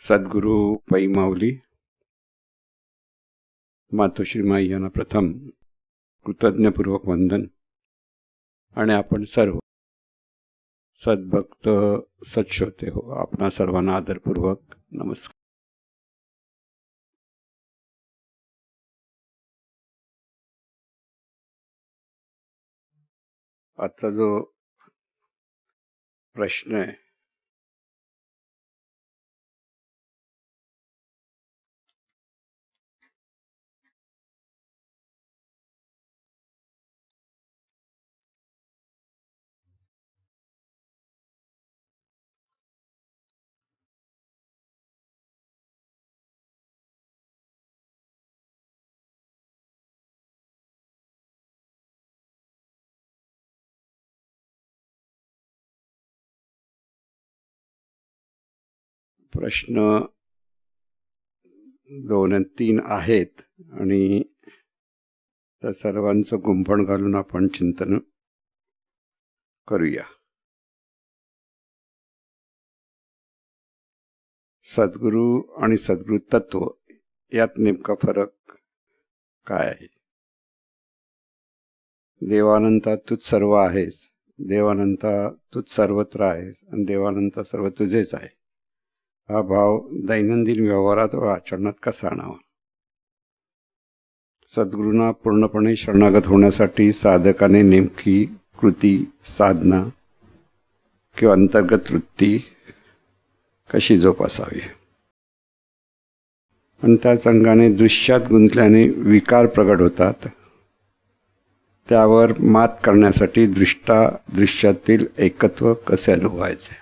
सद्गुरू पै माऊली मातोश्री माई यांना प्रथम कृतज्ञपूर्वक वंदन आणि आपण सर्व सद्भक्त सत्श्रोते हो आपणा सर्वांना आदरपूर्वक नमस्कार. आजचा जो प्रश्न आहे प्रश्न 2 आणि 3 आहेत आणि त्या सर्वांचं गुंफण घालून आपण चिंतन करूया. सद्गुरू आणि सद्गुरू तत्व यात नेमका फरक काय आहे? देवानंता तूच सर्व आहेस, देवानंता तूच सर्वत्र आहेस आणि देवानंता सर्व तुझेच आहे, हा भाव दैनंदिन व्यवहारात व आचरणात कसा आणावा? सद्गुरूंना पूर्णपणे शरणागत होण्यासाठी साधकाने नेमकी कृती, साधना किंवा अंतर्गत वृत्ती कशी जोपासावी? आणि त्याच अंगाने दृश्यात गुंतल्याने विकार प्रगट होतात. त्यावर मात करण्यासाठी दृश्यातील एकत्व कसे अनुभवायचे?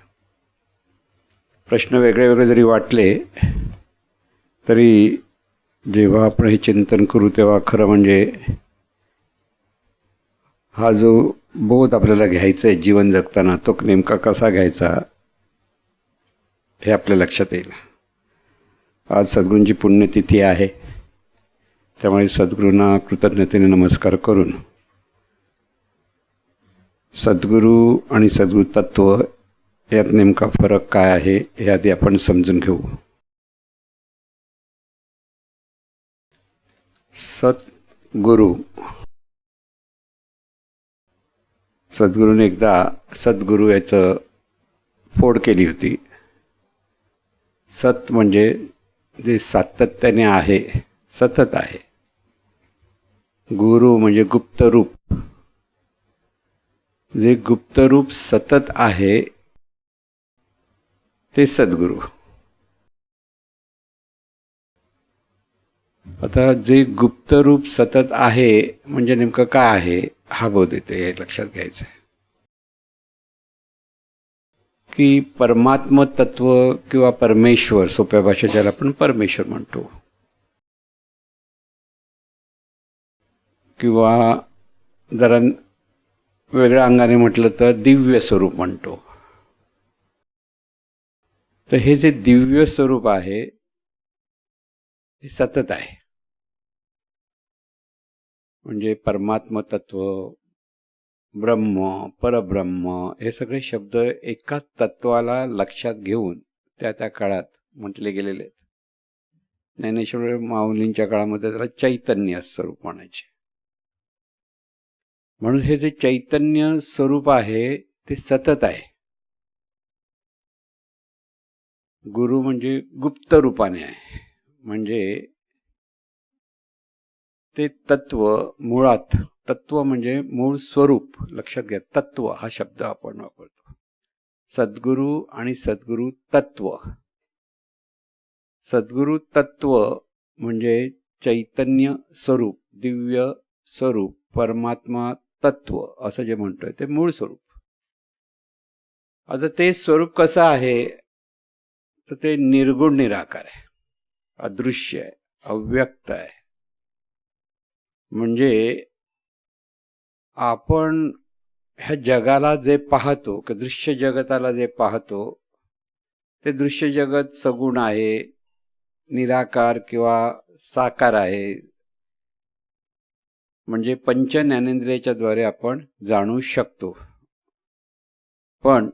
प्रश्न वेगळे वेगळे जरी वाटले तरी जेव्हा आपण हे चिंतन करू तेव्हा खरं म्हणजे हा जो बोध आपल्याला घ्यायचा आहे जीवन जगताना तो नेमका कसा घ्यायचा हे आपल्या लक्षात येईल. आज सद्गुरूंची पुण्यतिथी आहे, त्यामुळे सद्गुरूंना कृतज्ञतेने नमस्कार करून सद्गुरू आणि सद्गुरू तत्व यात नेमका फरक काय आहे हे आधी आपण समजून घेऊ. सद्गुरू, सद्गुरूने एकदा सद्गुरू याचं फोड केली होती. सत म्हणजे जे सातत्याने आहे, सतत आहे. गुरु म्हणजे गुप्त रूप, जे गुप्त रूप सतत आहे ते सद्गुरू. आता जे गुप्त रूप सतत आहे म्हणजे नेमकं काय आहे हा बोध येते. हे लक्षात घ्यायचं आहे की परमात्म तत्व किंवा परमेश्वर, सोप्या भाषेत ज्याला आपण परमेश्वर म्हणतो, किंवा जरा वेगळ्या अंगाने म्हटलं तर दिव्य स्वरूप म्हणतो. तर हे जे दिव्य स्वरूप आहे हे सतत आहे. म्हणजे परमात्म तत्व, ब्रह्म, परब्रह्म हे सगळे शब्द एकाच तत्वाला लक्षात घेऊन त्या त्या काळात म्हटले गेलेले आहेत. ज्ञानेश्वर माऊलींच्या काळामध्ये त्याला चैतन्य स्वरूप म्हणायचे. म्हणून हे जे चैतन्य स्वरूप आहे ते सतत आहे. गुरु म्हणजे गुप्त रूपाने आहे, म्हणजे ते तत्व मुळात, तत्व म्हणजे मूळ स्वरूप. लक्षात घ्या, तत्व हा शब्द आपण वापरतो. सद्गुरू आणि सद्गुरू तत्व. सद्गुरू तत्व म्हणजे चैतन्य स्वरूप, दिव्य स्वरूप, परमात्मा तत्व असं जे म्हणतोय ते मूळ स्वरूप. आता ते स्वरूप कसं आहे तर ते निर्गुण निराकार आहे, अदृश्य आहे, अव्यक्त आहे. म्हणजे आपण ह्या जगाला जे पाहतो, दृश्य जगताला जे पाहतो ते दृश्य जगत सगुण आहे, निराकार किंवा साकार आहे. म्हणजे पंच ज्ञानेंद्रियाच्या द्वारे आपण जाणू शकतो. पण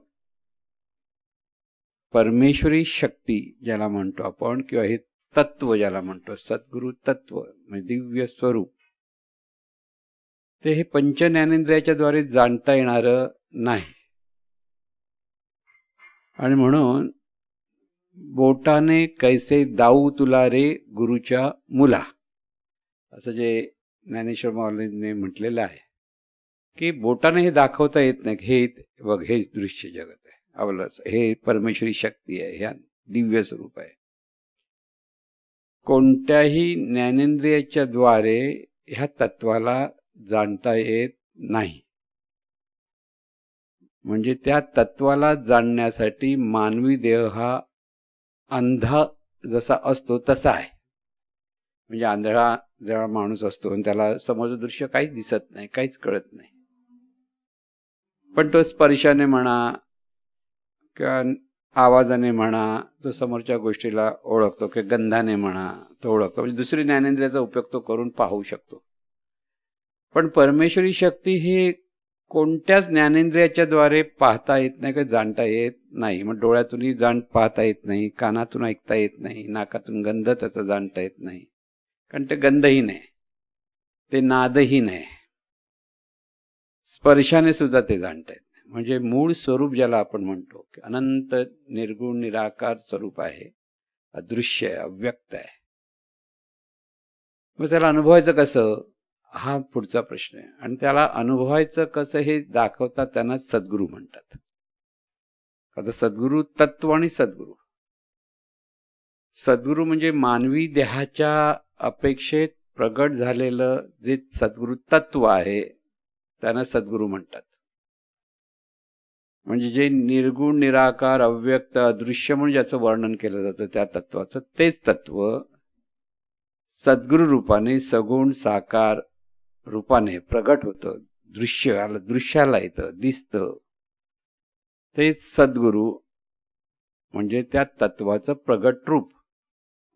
परमेश्वरी शक्ती ज्याला म्हणतो आपण, किंवा हे तत्व ज्याला म्हणतो, सद्गुरु तत्व म्हणजे दिव्य स्वरूप, ते हे पंच ज्ञानेंद्रियाच्या द्वारे जाणता येणारं नाही. आणि म्हणून बोटाने कैसे दाऊ तुला रे गुरुच्या मुला, असं जे ज्ञानेश्वर माऊलींनी म्हटलेलं आहे की बोटाने हे दाखवता येत नाही, हे बघ हेच दृश्य जगत आहे, अवलस हे परमेश्वरी शक्ती आहे, ह्या दिव्य स्वरूप आहे. कोणत्याही ज्ञानेंद्रियाच्या द्वारे ह्या तत्वाला जाणता येत नाही. म्हणजे त्या तत्वाला जाणण्यासाठी मानवी देह हा अंधा जसा असतो तसा आहे. म्हणजे आंधळा जेव्हा माणूस असतो आणि त्याला समोरचं दृश्य काहीच दिसत नाही, काहीच कळत नाही, पण तो स्पर्शाने म्हणा किंवा आवाजाने म्हणा तो समोरच्या गोष्टीला ओळखतो, किंवा गंधाने म्हणा तो ओळखतो. म्हणजे दुसरी ज्ञानेंद्रियाचा उपयोग तो करून पाहू शकतो. पण परमेश्वरी शक्ती ही कोणत्याच ज्ञानेंद्रियाच्या द्वारे पाहता येत नाही किंवा जाणता येत नाही. मग डोळ्यातूनही पाहता येत नाही, कानातून ऐकता येत नाही, नाकातून गंध त्याचा जाणता येत नाही, कारण ते गंधहीन आहे, ते नादहीन आहे, स्पर्शाने सुद्धा ते जाणता येत नाही. म्हणजे मूळ स्वरूप ज्याला आपण म्हणतो की अनंत निर्गुण निराकार स्वरूप आहे, अदृश्य आहे, अव्यक्त आहे. मग त्याला अनुभवायचं कसं, हा पुढचा प्रश्न आहे. आणि त्याला अनुभवायचं कसं हे दाखवतात, त्यांना सद्गुरू म्हणतात. आता सद्गुरू तत्व आणि सद्गुरू, सद्गुरू म्हणजे मानवी देहाच्या अपेक्षेत प्रगट झालेलं जे सद्गुरू तत्व आहे त्यांना सद्गुरू म्हणतात. म्हणजे जे निर्गुण निराकार अव्यक्त अदृश्य म्हणून ज्याचं वर्णन केलं जातं त्या तत्वाचं, तेच तत्व सद्गुरू रूपाने सगुण साकार रूपाने प्रगट होतं, दृश्याला येतं, दिसतं. तेच सद्गुरू म्हणजे त्या तत्वाचं प्रगट रूप.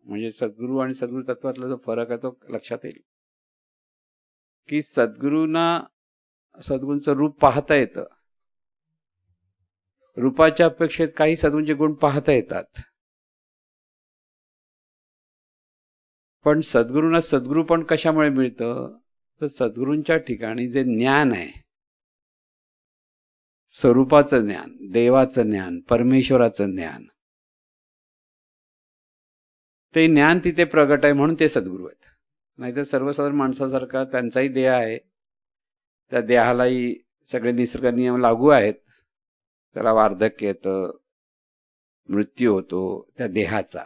म्हणजे सद्गुरू आणि सद्गुरू तत्वातला जो फरक आहे तो लक्षात येईल की सद्गुरूंचं रूप पाहता येतं, रूपाच्या अपेक्षेत काही सद्गुरूंचे गुण पाहता येतात. पण सद्गुरूंना सद्गुरू पण कशामुळे मिळतं, तर सद्गुरूंच्या ठिकाणी जे ज्ञान आहे, स्वरूपाचं ज्ञान, देवाचं ज्ञान, परमेश्वराचं ज्ञान, ते ज्ञान तिथे प्रगट आहे म्हणून ते सद्गुरू आहेत. नाहीतर सर्वसाधारण माणसासारखा त्यांचाही देह आहे, त्या देहालाही सगळे निसर्ग नियम लागू आहेत, त्याला वार्धक्य येतं, मृत्यू होतो त्या देहाचा.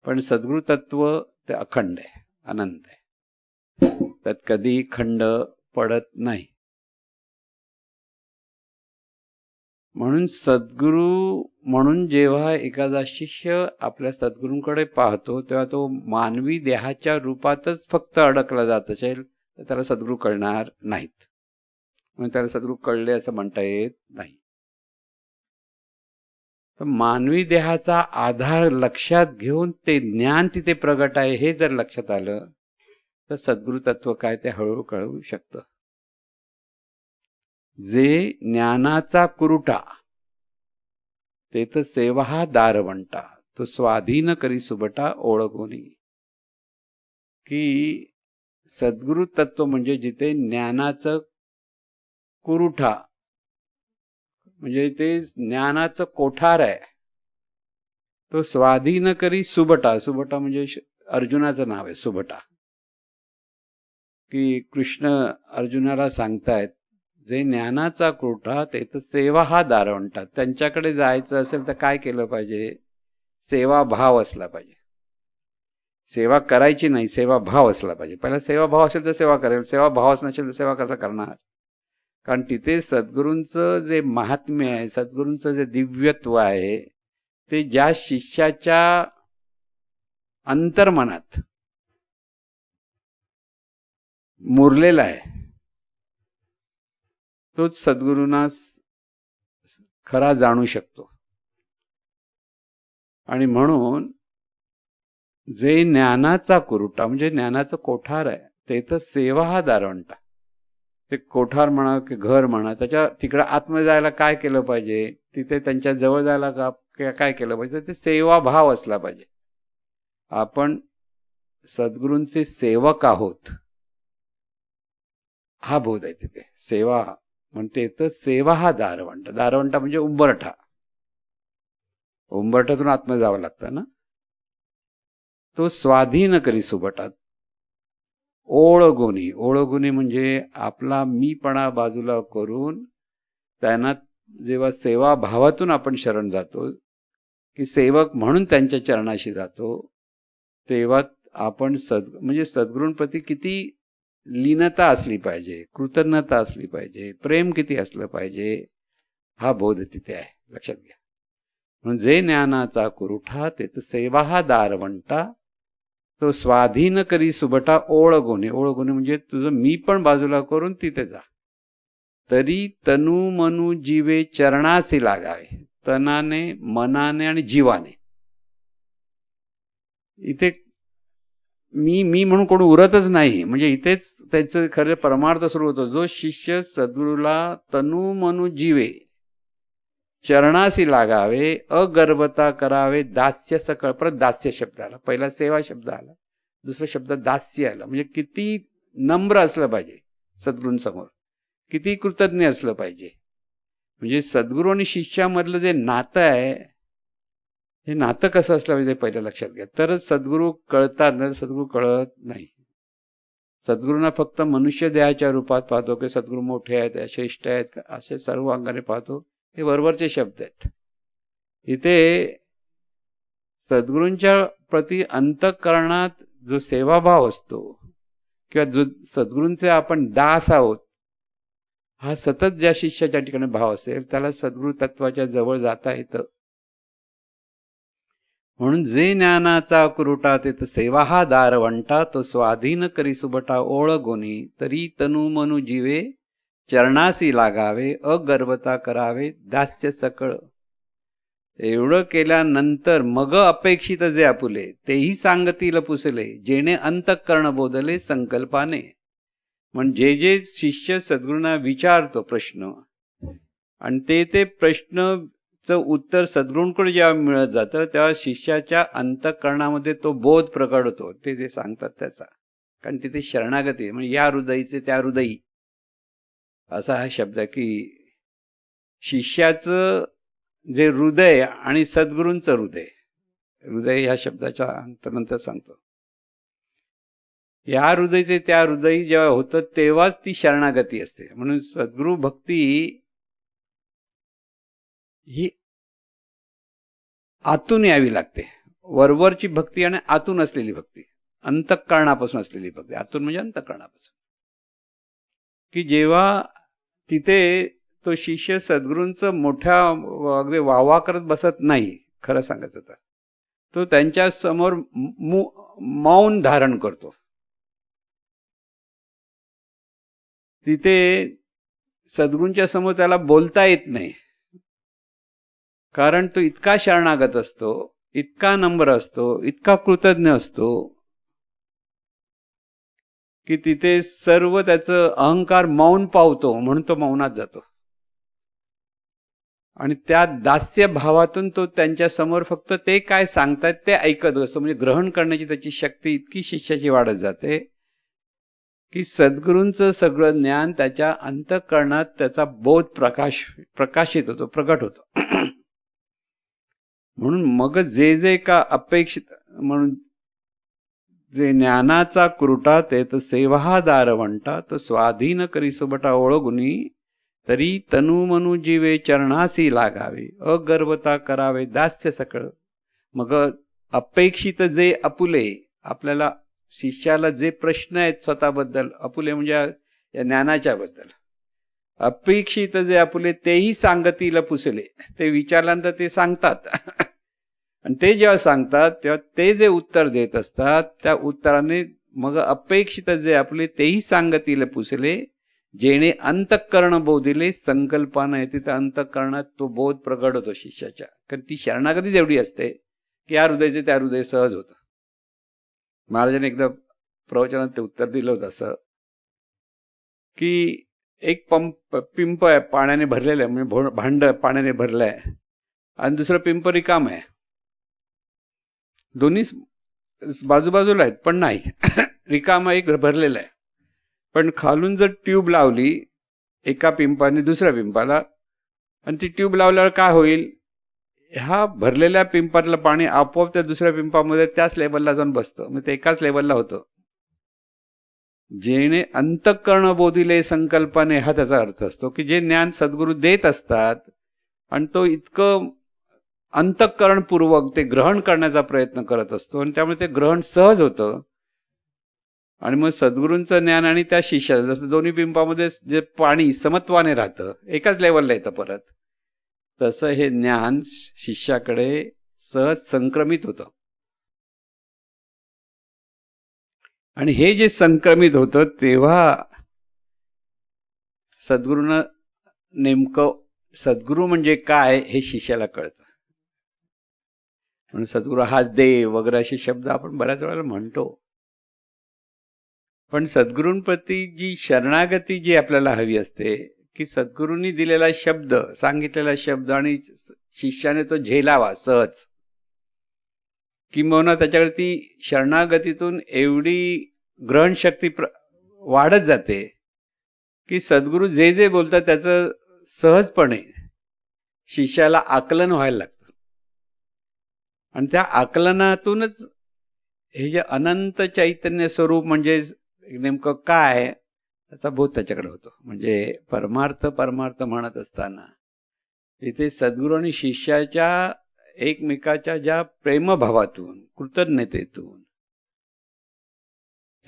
पण सद्गुरू तत्व ते अखंड आहे, अनंत आहे, त्यात कधी खंड पडत नाही. म्हणून सद्गुरू म्हणून जेव्हा एखादा शिष्य आपल्या सद्गुरूंकडे पाहतो तेव्हा तो मानवी देहाच्या रूपातच फक्त अडकला जात असेल तर त्याला सद्गुरू कळणार नाहीत. म्हणून त्याला सद्गुरू कळले असं म्हणता येत नाही. तर मानवी देहाचा आधार लक्षात घेऊन ते ज्ञान तिथे प्रगट आहे हे जर लक्षात आलं तर सद्गुरू तत्व काय ते हळूहळू कळू शकतं. जे ज्ञानाचा कुरुटा ते तर सेवा हा दारवंटा, तो स्वाधीन करी सुबटा ओळखोनी. की सद्गुरू तत्व म्हणजे जिथे ज्ञानाचं कुरुठा म्हणजे ते ज्ञानाचं कोठार आहे, तो स्वाधीन करी सुबटा. सुबटा म्हणजे अर्जुनाचं नाव आहे सुबटा. की कृष्ण अर्जुनाला सांगतायत जे ज्ञानाचा कोठा ते तर सेवा हा दारवंटा. त्यांच्याकडे जायचं असेल तर काय केलं पाहिजे, सेवा भाव असला पाहिजे. सेवा करायची नाही, सेवा भाव असला पाहिजे. पहिला सेवा भाव असेल तर सेवा करेल, सेवा भावच नसेल तर सेवा कसा करणार. कारण तिथे सद्गुरूंचं जे महात्म्य आहे, सद्गुरूंचं जे दिव्यत्व आहे ते ज्या शिष्याच्या अंतर्मनात मुरलेला आहे तोच सद्गुरूंना खरा जाणू शकतो. आणि म्हणून जे ज्ञानाचा कुरुटा म्हणजे ज्ञानाचं कोठार आहे ते तर सेवा हा दारवंटा. ते कोठार म्हणा की घर म्हणा, त्याच्या तिकडे आतमध्ये जायला काय केलं पाहिजे, तिथे त्यांच्या जवळ जायला काय केलं पाहिजे, ते सेवाभाव असला पाहिजे. आपण सद्गुरूंचे सेवक आहोत हा बोध आहे तिथे. सेवा म्हणते तर सेवा हा दारवंट. दारवंट म्हणजे उंबरठा. उंबरठ्यातून आतमध्ये जावं लागतं ना. तो स्वाधीन करी सुबटात ओळगुणी. ओळगुणी म्हणजे आपला मीपणा बाजूला करून त्यांना जेव्हा सेवा भावातून आपण शरण जातो की सेवक म्हणून त्यांच्या चरणाशी जातो, तेव्हा आपण म्हणजे सद्गुरूंप्रती किती लीनता असली पाहिजे, कृतज्ञता असली पाहिजे, प्रेम किती असलं पाहिजे, हा बोध तिथे आहे. लक्षात घ्या. म्हणून जे ज्ञानाचा कुरुठा ते सेवा हा दारवंटा, तो स्वाधीन करी सुबटा ओळगुणे. ओळगुणे म्हणजे तुझं मी पण बाजूला करून तिथे जा. तरी तनु मनु जीवे चरणासी लागावे. तनाने, मनाने आणि जीवाने. इथे मी म्हणून कोण उरतच नाही. म्हणजे इथेच त्याचं खरं परमार्थ सुरू होतो. जो शिष्य सद्गुरूला तनु मनु जीवे चरणासी लागावे, अगर्वता करावे, दास्य सकळ. परत दास्य शब्द आला. पहिला सेवा शब्द आला, दुसरा शब्द दास्य आला. म्हणजे किती नम्र असलं पाहिजे सद्गुरूंसमोर, किती कृतज्ञ असलं पाहिजे. म्हणजे सद्गुरू आणि शिष्यामधलं जे नातं आहे, हे नातं कसं असलं पाहिजे पहिलं लक्षात घ्या. तरच सद्गुरू कळतात, नाही सद्गुरू कळत नाही. सद्गुरूंना फक्त मनुष्य देहाच्या रूपात पाहतो की सद्गुरू मोठे आहेत, श्रेष्ठ आहेत, असे सर्व अंगाने पाहतो. हे वरवरचे शब्द आहेत. इथे सद्गुरूंच्या प्रति अंतःकरणात जो सेवाभाव असतो किंवा जो सद्गुरूंचे आपण दास आहोत, हा सतत ज्या शिष्याच्या ठिकाणी भाव असेल त्याला सद्गुरू तत्वाच्या जवळ जाता येतं. म्हणून जे ज्ञानाचा कुरुटा ते सेवा हा दारवंटा, तो स्वाधीन करी सुबटा ओळगुणी. तरी तनु मनु जीवे चरणासी लागावे, अगर्वता करावे, दास्य सकळ. एवढं केल्यानंतर मग अपेक्षित जे आपुले तेही सांगतील पुसले, जेणे अंतःकरण बोधले संकल्पाने. म्हणजे जे शिष्य सद्गुरूंना विचारतो प्रश्न आणि ते प्रश्नचं उत्तर सद्गुरूंकडे जेव्हा मिळत जातं तेव्हा शिष्याच्या अंतःकरणामध्ये तो बोध प्रकट होतो. ते सांगतात त्याचा. कारण तिथे शरणागती म्हणजे या हृदयीचे त्या हृदयी असा हा शब्द आहे की शिष्याचं जे हृदय आणि सद्गुरूंचं हृदय. हृदय ह्या शब्दाच्या नंतर सांगतो. या हृदयचे त्या हृदयी जेव्हा होतं तेव्हाच ती शरणागती असते. म्हणून सद्गुरू भक्ती ही आतून यावी लागते. वरवरची भक्ती आणि आतून असलेली भक्ती, अंतःकरणापासून असलेली भक्ती. आतून म्हणजे अंतःकरणापासून. की जेव्हा तिथे तो शिष्य सद्गुरूंचं मोठ्या अगदी वाहवा करत बसत नाही, खरं सांगायचं तर तो त्यांच्या समोर मौन धारण करतो. तिथे सद्गुरूंच्या समोर त्याला बोलता येत नाही, कारण तो इतका शरणागत असतो, इतका नम्र असतो, इतका कृतज्ञ असतो की तिथे सर्व त्याचं अहंकार मौन पावतो, म्हणून तो मौनात जातो. आणि त्या दास्य भावातून तो त्यांच्या समोर फक्त ते काय सांगतात ते ऐकत असतो. म्हणजे ग्रहण करण्याची त्याची शक्ती इतकी शिष्याची वाढत जाते की सद्गुरूंचं सगळं ज्ञान त्याच्या अंतःकरणात त्याचा बोध प्रकाशित होतो, प्रकट होतो. म्हणून मग जे का अपेक्षित, म्हणून जे ज्ञानाचा कुरुटा ते तर सेवा हा दारवंटा, तो स्वाधीन करी सुबटा ओळगुणी. तरी तनु मनु जीवे चरणासी लागावे, अगर्वता करावे, दास्य सकळ. मग अपेक्षित जे आपुले, आपल्याला शिष्याला जे प्रश्न आहेत स्वतःबद्दल, आपुले म्हणजे या ज्ञानाच्या बद्दल अपेक्षित जे आपुले तेही सांगतील पुसले. ते विचारल्यानंतर ते सांगतात. आणि ते जेव्हा सांगतात तेव्हा ते जे उत्तर देत असतात त्या उत्तराने मग अपेक्षित जे आपले तेही सांगतील पुसले, जेणे अंतःकरण बोधिले संकल्पाने. तिथे अंतःकरणात तो बोध प्रगट होतो शिष्याच्या. कारण ती शरणागती जेवढी असते की या हृदयाचे त्या हृदय सहज होतं. महाराजांनी एकदा प्रवचनात ते उत्तर दिलं होतं असं की एक पिंप आहे पाण्याने भरलेलं आहे, म्हणजे भांड पाण्याने भरलं आहे, आणि दुसरं पिंप रिकाम आहे. दोन्ही बाजूबाजूला आहेत, पण नाही रिकाम एक भरलेला आहे. पण खालून जर ट्यूब लावली एका पिंपाने दुसऱ्या पिंपाला, आणि ती ट्यूब लावल्यावर काय होईल, ह्या भरलेल्या पिंपातलं पाणी आपोआप त्या दुसऱ्या पिंपामध्ये त्याच लेवलला जाऊन बसतं, मग ते एकाच लेवलला होतं. जेणे अंतःकरण बोधिले संकल्पने, हा त्याचा अर्थ असतो की जे ज्ञान सद्गुरू देत असतात आणि तो इतकं अंतःकरणपूर्वक ते ग्रहण करण्याचा प्रयत्न करत असतो, आणि त्यामुळे ते ग्रहण सहज होतं. आणि मग सद्गुरूंचं ज्ञान आणि त्या शिष्याचं, जसं दोन्ही पिंपामध्ये जे पाणी समत्वाने राहतं, एकाच लेवलला येतं परत, तसं हे ज्ञान शिष्याकडे सहज संक्रमित होतं. आणि हे जे संक्रमित होतं तेव्हा सद्गुरूंना नेमकं सद्गुरू म्हणजे काय हे शिष्याला कळतं. म्हणून सद्गुरू हाच देव वगैरे असे शब्द आपण बऱ्याच वेळेला म्हणतो, पण सद्गुरूंप्रती जी शरणागती जी आपल्याला हवी असते, की सद्गुरूंनी दिलेला शब्द, सांगितलेला शब्द आणि शिष्याने तो झेलावा सहज, किंबहुना त्याच्याकडे ती शरणागतीतून एवढी ग्रहणशक्ती वाढत जाते की सद्गुरू जे जे बोलतात त्याचं सहजपणे शिष्याला आकलन व्हायला लागतं. आणि त्या आकलनातूनच हे जे अनंत चैतन्य स्वरूप म्हणजे नेमकं काय त्याचा बोध त्याच्याकडे होतो. म्हणजे परमार्थ परमार्थ म्हणत असताना इथे सद्गुरू आणि शिष्याच्या एकमेकाच्या ज्या प्रेमभावातून, कृतज्ञतेतून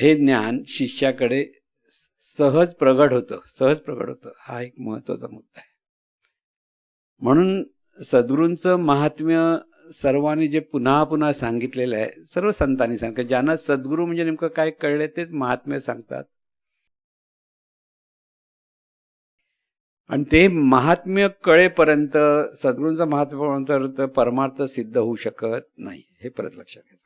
हे ज्ञान शिष्याकडे सहज प्रगट होतं. हा एक महत्वाचा मुद्दा आहे. म्हणून सद्गुरूंचं महात्म्य सर्वांनी जे पुन्हा पुन्हा सांगितलेलं आहे, सर्व संतांनी सांगितलं, ज्यांना सद्गुरू म्हणजे नेमकं काय कळले तेच महात्म्य सांगतात. आणि ते महात्म्य कळेपर्यंत, सद्गुरूंचं महात्म्य परमार्थ सिद्ध होऊ शकत नाही, हे परत लक्षात घ्या.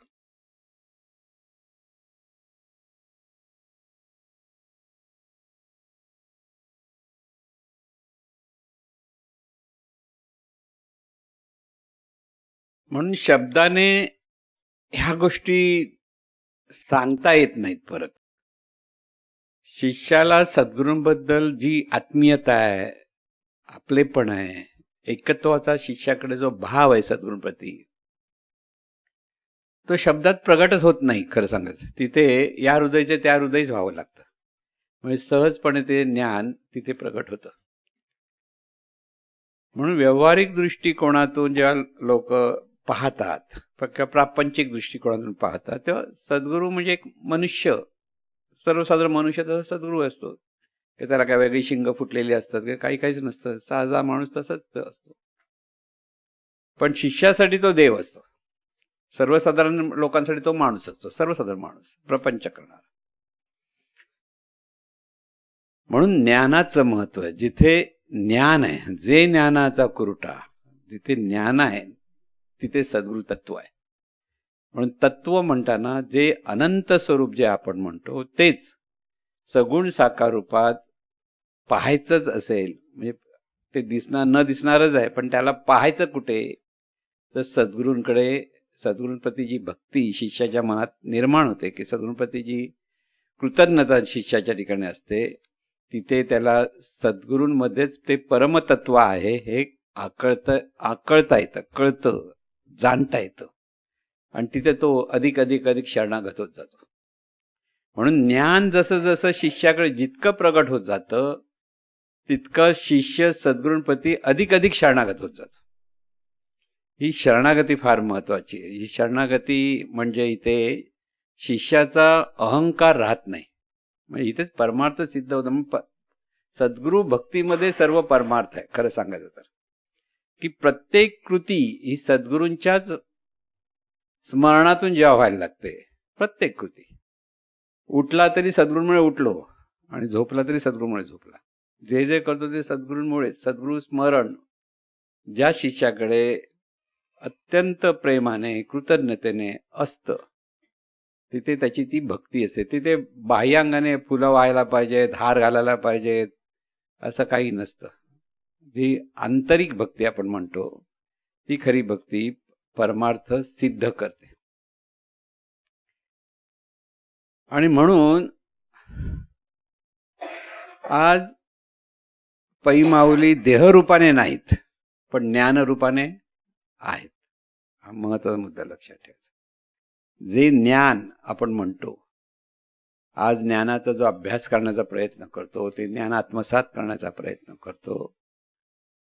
म्हणून शब्दाने ह्या गोष्टी सांगता येत नाहीत. परत शिष्याला सद्गुरूंबद्दल जी आत्मीयता आहे, आपलेपण आहे, एकत्वाचा शिष्याकडे जो भाव आहे सद्गुरूंप्रती, तो शब्दात प्रगटच होत नाही. खरं सांगायचं तिथे या हृदयचे त्या हृदयच व्हावं लागतं, म्हणजे सहजपणे ते ज्ञान तिथे प्रगट होतं. म्हणून व्यावहारिक दृष्टिकोनातून जेव्हा लोक पाहतात, फक्त प्रापंचिक दृष्टिकोनातून पाहतात, तेव्हा सद्गुरू म्हणजे एक मनुष्य, सर्वसाधारण मनुष्य तसा सद्गुरू असतो. की त्याला काय वेगळी शिंग फुटलेली असतात की काहीच नसतं, साधा माणूस तसाच असतो. पण शिष्यासाठी तो देव असतो, सर्वसाधारण लोकांसाठी तो माणूस असतो, सर्वसाधारण माणूस, प्रपंच करणारा. म्हणून ज्ञानाचं महत्व आहे. जिथे ज्ञान आहे, जे ज्ञानाचा कुरटा, जिथे ज्ञान आहे तिथे सद्गुरू तत्व आहे. म्हणून तत्व म्हणताना जे अनंत स्वरूप जे आपण म्हणतो तेच सगुण साकार रूपात पाहायचंच असेल, म्हणजे ते दिसणार न दिसणारच आहे, पण त्याला पाहायचं कुठे, तर सद्गुरूंकडे. सद्गुरूंप्रती जी भक्ती शिष्याच्या मनात निर्माण होते, की सद्गुरूंप्रती जी कृतज्ञता शिष्याच्या ठिकाणी असते, तिथे त्याला सद्गुरूंमध्येच ते परमतत्व आहे हे आकळता येतं, कळतं, जाणता येतं. आणि तिथे तो अधिक अधिक अधिक शरणागत होत जातो. म्हणून ज्ञान जसं जसं शिष्याकडे जितकं प्रगट होत जातं, तितकं शिष्य सद्गुरूंप्रती अधिक अधिक शरणागत होत जातो. ही शरणागती फार महत्वाची आहे. ही शरणागती म्हणजे इथे शिष्याचा अहंकार राहत नाही, म्हणजे इथेच परमार्थ सिद्ध होतं. सद्गुरू भक्तीमध्ये सर्व परमार्थ आहे. खरं सांगायचं तर की प्रत्येक कृती ही सद्गुरूंच्याच स्मरणातून जेव्हा व्हायला लागते, प्रत्येक कृती. उठला तरी सद्गुरूंमुळे उठलो, आणि झोपला तरी सद्गुरूमुळे झोपला. जे जे करतो ते सद्गुरूंमुळे. सद्गुरू स्मरण ज्या शिष्याकडे अत्यंत प्रेमाने, कृतज्ञतेने असतं, तिथे त्याची ती भक्ती असते. तिथे बाह्यांगाने फुलं व्हायला पाहिजेत, हार घालायला पाहिजेत, असं काही नसतं. जी आंतरिक भक्ती आपण म्हणतो ती खरी भक्ती परमार्थ सिद्ध करते. आणि म्हणून आज पै माऊली देहरूपाने नाहीत, पण ज्ञानरूपाने आहेत. हा महत्वाचा मुद्दा लक्षात ठेवायचा. जे ज्ञान आपण म्हणतो, आज ज्ञानाचा जो अभ्यास करण्याचा प्रयत्न करतो, ते ज्ञान आत्मसात करण्याचा प्रयत्न करतो,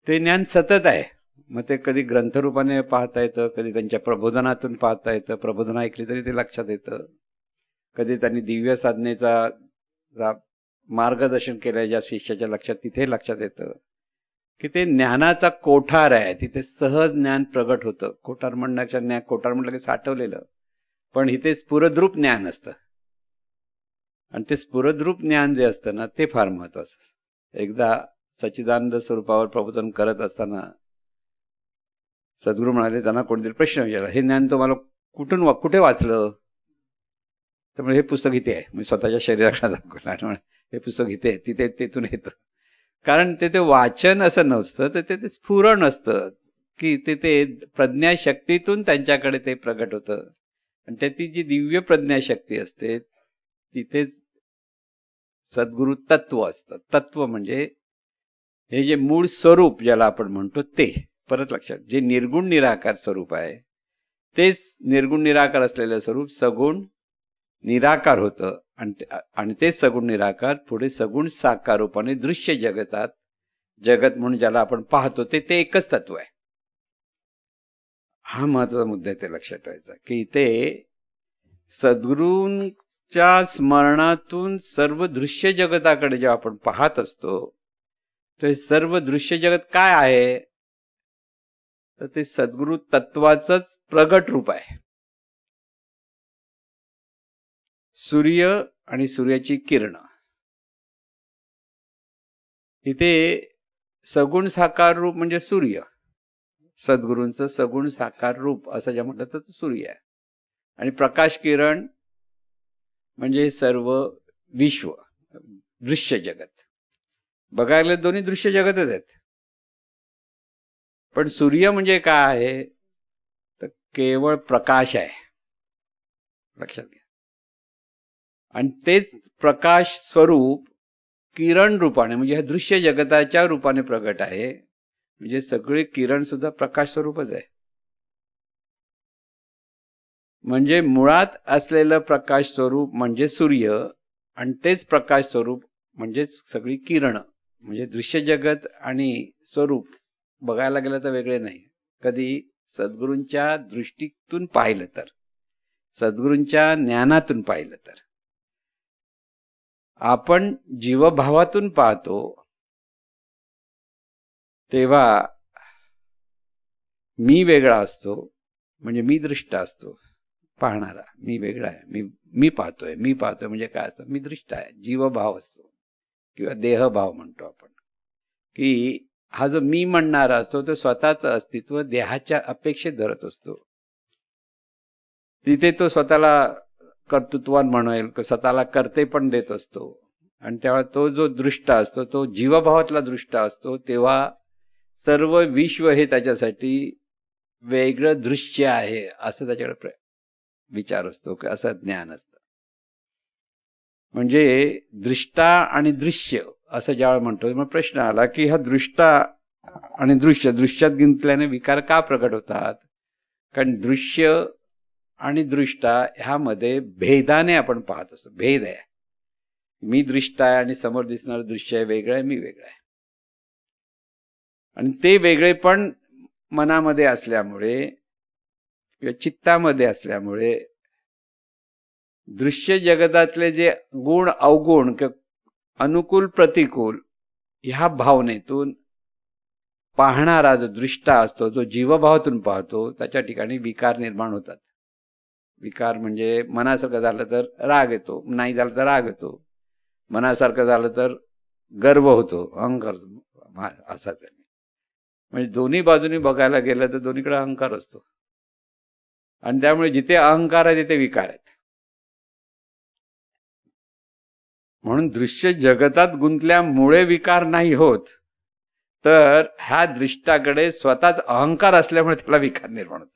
ते ज्ञान सतत आहे. मग ते कधी ग्रंथरूपाने पाहता येतं, कधी त्यांच्या प्रबोधनातून पाहता येतं, प्रबोधन ऐकली तरी ते लक्षात येतं, कधी त्यांनी दिव्य साधनेचा मार्गदर्शन केलं ज्या शिष्याच्या लक्षात, तिथे लक्षात येतं की ते ज्ञानाचा कोठार आहे. तिथे सहज ज्ञान प्रगट होतं. कोठार म्हणण्याच्या ज्ञान, कोठार म्हटलं की साठवलेलं, पण इथे स्फुरद्रूप ज्ञान असतं. आणि ते स्फुरद्रूप ज्ञान जे असतं ना, ते फार महत्वाचं. एकदा सच्चिदानंद स्वरूपावर प्रबोधन करत असताना सद्गुरू म्हणाले, त्यांना कोणतरी प्रश्न विचारला, हे ज्ञान तुम्हाला कुठे वाचलं? त्यामुळे हे पुस्तक इथे आहे. मी स्वतःच्या शरीराकडे दाखवलं, हे पुस्तक इथे आहे, तिथे तिथून येतं. कारण ते वाचन असं नसतं, तर ते स्फुरण असतं की ते प्रज्ञाशक्तीतून त्यांच्याकडे ते प्रगट होतं. आणि त्याची जी दिव्य प्रज्ञाशक्ती असते तिथे सद्गुरु तत्व असतं. तत्व म्हणजे हे जे मूळ स्वरूप ज्याला आपण म्हणतो ते. परत लक्षात, जे निर्गुण निराकार स्वरूप आहे तेच निर्गुण निराकार असलेलं स्वरूप सगुण निराकार होतं. आणि ते सगुण निराकार पुढे सगुण साकार रूपाने दृश्य जगतात, जगत म्हणून ज्याला आपण पाहतो ते एकच तत्व आहे. हा महत्वाचा मुद्दा आहे, ते लक्षात ठेवायचा की इथे सद्गुरूंच्या स्मरणातून सर्व दृश्य जगताकडे जेव्हा आपण पाहत असतो, तर सर्व दृश्य जगत काय आहे? तर ते सद्गुरु तत्वाचंच प्रगट रूप आहे. सूर्य आणि सूर्याची किरण, इथे सगुण साकार रूप म्हणजे सूर्य. सद्गुरूंचं सगुण साकार रूप असं ज्या म्हटलं तर सूर्य आहे. आणि प्रकाश किरण म्हणजे सर्व विश्व, दृश्य जगत. बघायला दोन्ही दृश्य जगतच आहेत. पण सूर्य म्हणजे काय आहे? तर केवळ प्रकाश आहे, लक्षात घ्या. आणि तेच प्रकाश स्वरूप किरण रूपाने म्हणजे ह्या दृश्य जगताच्या रूपाने प्रगट आहे. म्हणजे सगळे किरण सुद्धा प्रकाश स्वरूपच आहे. म्हणजे मुळात असलेलं प्रकाश स्वरूप म्हणजे सूर्य, आणि तेच प्रकाश स्वरूप म्हणजेच सगळी किरण. म्हणजे दृश्य जगत आणि स्वरूप बघायला गेलं तर वेगळे नाही. कधी सद्गुरूंच्या दृष्टीतून पाहिलं तर, सद्गुरूंच्या ज्ञानातून पाहिलं तर, आपण जीवभावातून पाहतो तेव्हा मी वेगळा असतो. म्हणजे मी दृष्टा असतो, पाहणारा. मी वेगळा आहे, मी पाहतोय म्हणजे काय असतं? मी दृष्टा आहे. जीवभाव असतो किंवा देहभाव म्हणतो आपण, की हा जो मी म्हणणारा असतो तो स्वतःचं अस्तित्व देहाच्या अपेक्षेत धरत असतो. तिथे तो स्वतःला कर्तृत्वान म्हणेल, स्वतःला कर्ते पण देत असतो. आणि तेव्हा तो जो दृष्टा असतो तो जीवभावातला दृष्टा असतो. तेव्हा सर्व विश्व हे त्याच्यासाठी वेगळं दृश्य आहे असं त्याच्याकडे विचार असतो, की असं ज्ञान असतं. म्हणजे दृष्टा आणि दृश्य असं ज्यावेळेला म्हणतो, मग प्रश्न आला की हा दृष्टा आणि दृश्य, दृश्यात गुंतल्याने विकार का प्रगट होतात? कारण दृश्य आणि दृष्टा ह्यामध्ये भेदाने आपण पाहत असतो. भेद आहे. मी दृष्टा आहे आणि समोर दिसणारं दृश्य आहे वेगळं आहे, मी वेगळा आहे. आणि ते वेगळे पण मनामध्ये असल्यामुळे किंवा चित्तामध्ये असल्यामुळे दृश्य जगतातले जे गुण अवगुण किंवा अनुकूल प्रतिकूल ह्या भावनेतून पाहणारा जो दृष्टा असतो, जो जीवभावातून पाहतो, त्याच्या ठिकाणी विकार निर्माण होतात. विकार म्हणजे मनासारखं झालं तर राग येतो, नाही झालं तर राग येतो. मनासारखं झालं तर गर्व होतो, अहंकार असाच आहे. म्हणजे दोन्ही बाजूनी बघायला गेलं तर दोन्हीकडे अहंकार असतो. आणि त्यामुळे जिथे अहंकार आहे तिथे विकार आहेत. म्हणून दृश्य जगतात गुंतल्यामुळे विकार नाही होत, तर ह्या दृष्टाकडे स्वतःच अहंकार असल्यामुळे त्याला विकार निर्माण होतो.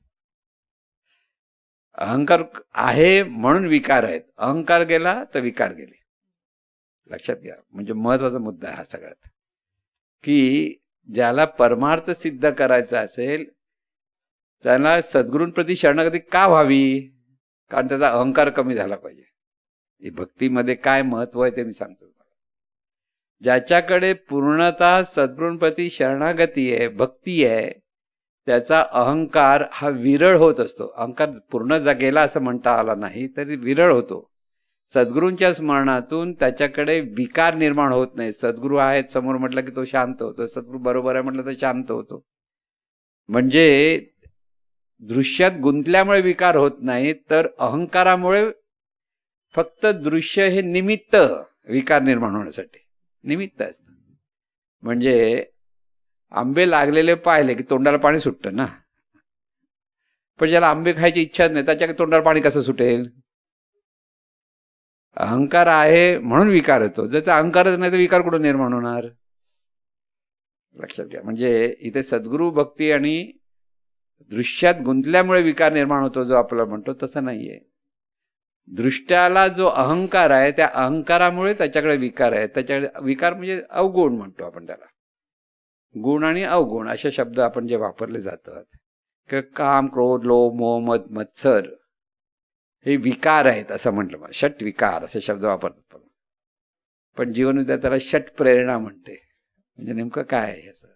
अहंकार आहे म्हणून विकार आहेत, अहंकार गेला तर विकार गेले. लक्षात घ्या. म्हणजे महत्वाचा मुद्दा हा सगळ्यात, की ज्याला परमार्थ सिद्ध करायचा असेल त्याला सद्गुरूंप्रती शरणागती का व्हावी? कारण त्याचा अहंकार कमी झाला पाहिजे. भक्तीमध्ये काय महत्व आहे ते मी सांगतो. ज्याच्याकडे पूर्णतः सद्गुरूंप्रती शरणागती आहे, भक्ती आहे, त्याचा अहंकार हा विरळ होत असतो. अहंकार पूर्ण गेला असं म्हणता आला नाही तरी विरळ होतो. सद्गुरूंच्या स्मरणातून त्याच्याकडे विकार निर्माण होत नाही. सद्गुरू आहेत समोर म्हटलं की तो शांत होतो, सद्गुरू बरोबर आहे म्हटलं तर शांत होतो. म्हणजे दृश्यात गुंतल्यामुळे विकार होत नाही, तर अहंकारामुळे फक्त दृश्य हे निमित्त विकार निर्माण होण्यासाठी निमित्त असतं. म्हणजे आंबे लागलेले पाहिले की तोंडाला पाणी सुटतं ना, पण ज्याला आंबे खायची इच्छा नाही त्याच्या तोंडाला पाणी कसं सुटेल? अहंकार आहे म्हणून विकार होतो. जर अहंकारच नाही तर विकार कुठून निर्माण होणार? लक्षात घ्या. म्हणजे इथे सद्गुरू भक्ती आणि दृश्यात गुंतल्यामुळे विकार निर्माण होतो जो आपल्याला म्हणतो तसं नाहीये. दृष्ट्याला जो अहंकार आहे त्या अहंकारामुळे त्याच्याकडे विकार आहे. त्याच्याकडे विकार म्हणजे अवगुण म्हणतो आपण त्याला. गुण आणि अवगुण असे शब्द आपण जे वापरले जातात, की काम, क्रोध, लोभ, मोह, मद, मत्सर हे विकार आहेत असं म्हटलं. षट विकार असे शब्द वापरतात. पण जीवनविद्या त्याला षट प्रेरणा म्हणते. म्हणजे नेमकं काय आहे याचं?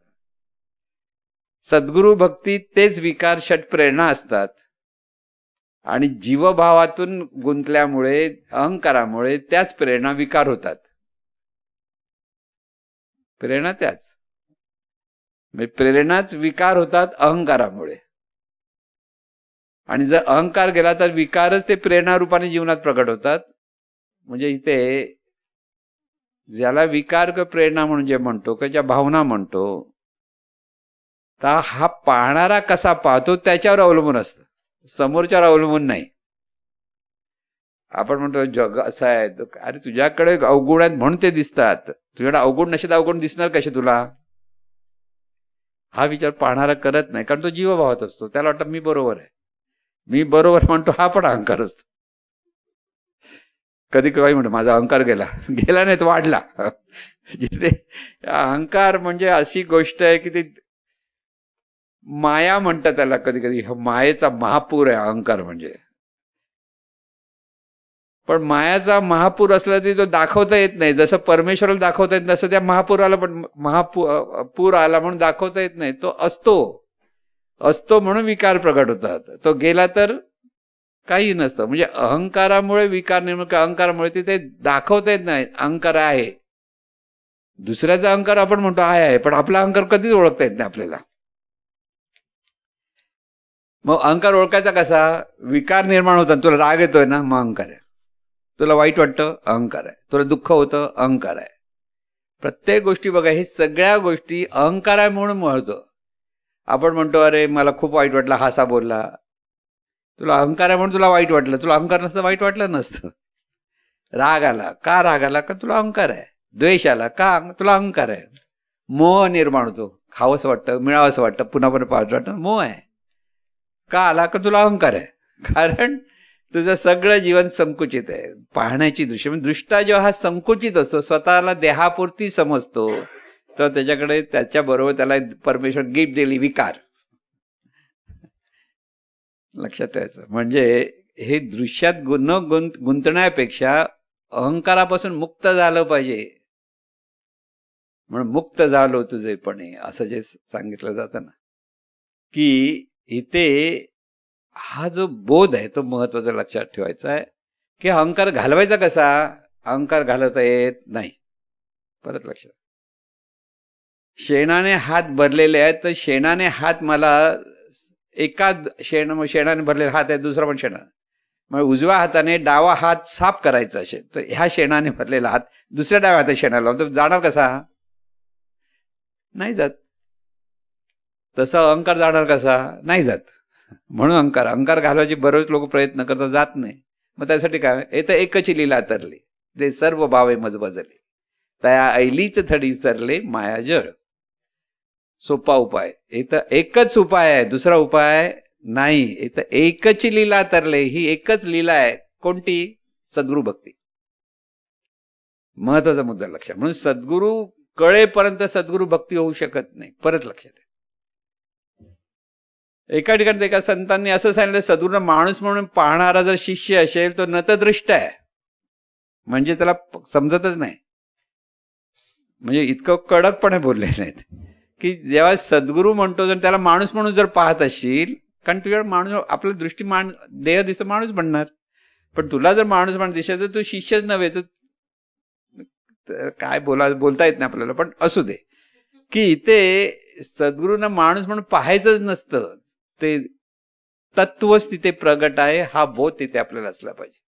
सद्गुरू भक्तीत तेच विकार षट प्रेरणा असतात आणि जीवभावातून गुंतल्यामुळे अहंकारामुळे त्याच प्रेरणा विकार होतात. प्रेरणा त्याच म्हणजे प्रेरणाच विकार होतात अहंकारामुळे. आणि जर अहंकार गेला तर विकारच ते प्रेरणा रूपाने जीवनात प्रकट होतात. म्हणजे इथे ज्याला विकार किंवा प्रेरणा म्हणून जे म्हणतो किंवा ज्या भावना म्हणतो, तर हा पाहणारा कसा पाहतो त्याच्यावर अवलंबून असतं, समोरच्यावर अवलंबून नाही. आपण म्हणतो जग असं आहे, अरे तुझ्याकडे अवगुण आहेत म्हणून ते दिसतात, तुझ्याकडे अवगुण नसेल अवगुण दिसणार कसे तुला? हा विचार पाहणारा करत नाही, कारण तो जीवभावात असतो. त्याला वाटतं मी बरोबर आहे, मी बरोबर म्हणतो. हा पण अहंकार असतो. कधी काही म्हणतो माझा अहंकार गेला नाही तो वाढला. जिथे अहंकार म्हणजे अशी गोष्ट आहे की ती माया म्हणतात त्याला. कधी कधी मायेचा महापूर आहे अहंकार म्हणजे. पण मायाचा महापूर असला तरी तो दाखवता येत नाही. जसं परमेश्वराला दाखवता येत तसं त्या महापुराला पण पूर आला म्हणून दाखवता येत नाही. तो असतो म्हणून विकार प्रकट होतात. तो गेला तर काही नसतं. म्हणजे अहंकारामुळे विकार निर्माण, अहंकारामुळे तिथे दाखवता येत नाही अहंकार आहे. दुसऱ्याचा अहंकार आपण म्हणतो आहे, पण आपला अहंकार कधीच ओळखता येत नाही आपल्याला. मग अहंकार ओळखायचा कसा? विकार निर्माण होतात. तुला राग येतोय ना, मग अहंकार आहे. तुला वाईट वाटतं, अहंकार आहे. तुला दुःख होतं, अहंकार आहे. प्रत्येक गोष्टी बघा, हे सगळ्या गोष्टी अहंकार आहे म्हणून म्हणतो. आपण म्हणतो अरे मला खूप वाईट वाटलं, हा असा बोलला. तुला अहंकार आहे म्हणून तुला वाईट वाटलं. तुला अहंकार नसतं वाईट वाटलं नसतं. राग आला का? राग आला का तुला अहंकार आहे. द्वेष आला का? तुला अहंकार आहे. मोह निर्माण होतो, खावंसं वाटतं, मिळावंसं वाटतं, पुन्हा पुन्हा पाहावंसं वाटतं, मोह आहे. का आला? का तुला अहंकार आहे. कारण तुझं सगळं जीवन संकुचित आहे. पाहण्याची दृष्टी म्हणजे दृष्टा जेव्हा हा संकुचित असतो, स्वतःला देहापुरती समजतो, तर त्याच्याकडे त्याच्याबरोबर त्याला परमेश्वर गिफ्ट दिली विकार. लक्षात ठेवायचं. म्हणजे हे दृश्यात गुंतण्यापेक्षा अहंकारापासून मुक्त झालं पाहिजे. म्हणून मुक्त झालो तुझेपणे असं जे सांगितलं जातं ना, की इथे हा जो बोध आहे तो महत्वाचा लक्षात ठेवायचा आहे. की अहंकार घालवायचा कसा? अहंकार घालवता येत नाही. परत लक्षात. शेणाने हात भरलेले आहेत, तर शेणाने हात मला एका शेणाने भरलेला हात आहे, दुसरा पण शेणा, मग उजव्या हाताने डावा हात साफ करायचा असेल तर ह्या शेणाने भरलेला हात दुसऱ्या डाव्या हातात शेणाला लावून तर जाणार कसा? नाही जात. तसं अहंकार जाणार कसा? नाही जात. म्हणून अहंकार घालवायचे बरेच लोक प्रयत्न करतात, जात नाही. मग त्यासाठी काय? तर एकच लीला तरली. जे सर्व भावे मज बजले तया ऐलीच थडी सरले मायाजळ. सोपा उपाय. इथं एकच उपाय आहे, दुसरा उपाय नाही. इथं एकच लीला तरले. ही एकच लीला आहे. कोणती? सद्गुरु भक्ती. महत्वाचा मुद्दा लक्षात. म्हणून सद्गुरु कळेपर्यंत सद्गुरु भक्ती होऊ शकत नाही. परत लक्षात. एका ठिकाणी एका संतांनी असं सांगितलं, सद्गुरूंना माणूस म्हणून पाहणारा जर शिष्य असेल तो नतदृष्ट आहे, म्हणजे त्याला समजतच नाही. म्हणजे इतकं कडकपणे बोलले नाहीत की जेव्हा सद्गुरू म्हणतो जर त्याला माणूस म्हणून जर पाहत असशील, कारण तुझ्या माणूस आपलं दृष्टी देह दिसतं माणूस बनणार, पण तुला जर माणूस म्हणून दिसत तर तू शिष्यच नव्हे. तर काय बोलता येत नाही आपल्याला, पण असू दे की इथे सद्गुरूंना माणूस म्हणून पाहायचंच नसतं. ते तत्वच तिथे प्रगट आहे, हा बोध तिथे आपल्याला असला पाहिजे.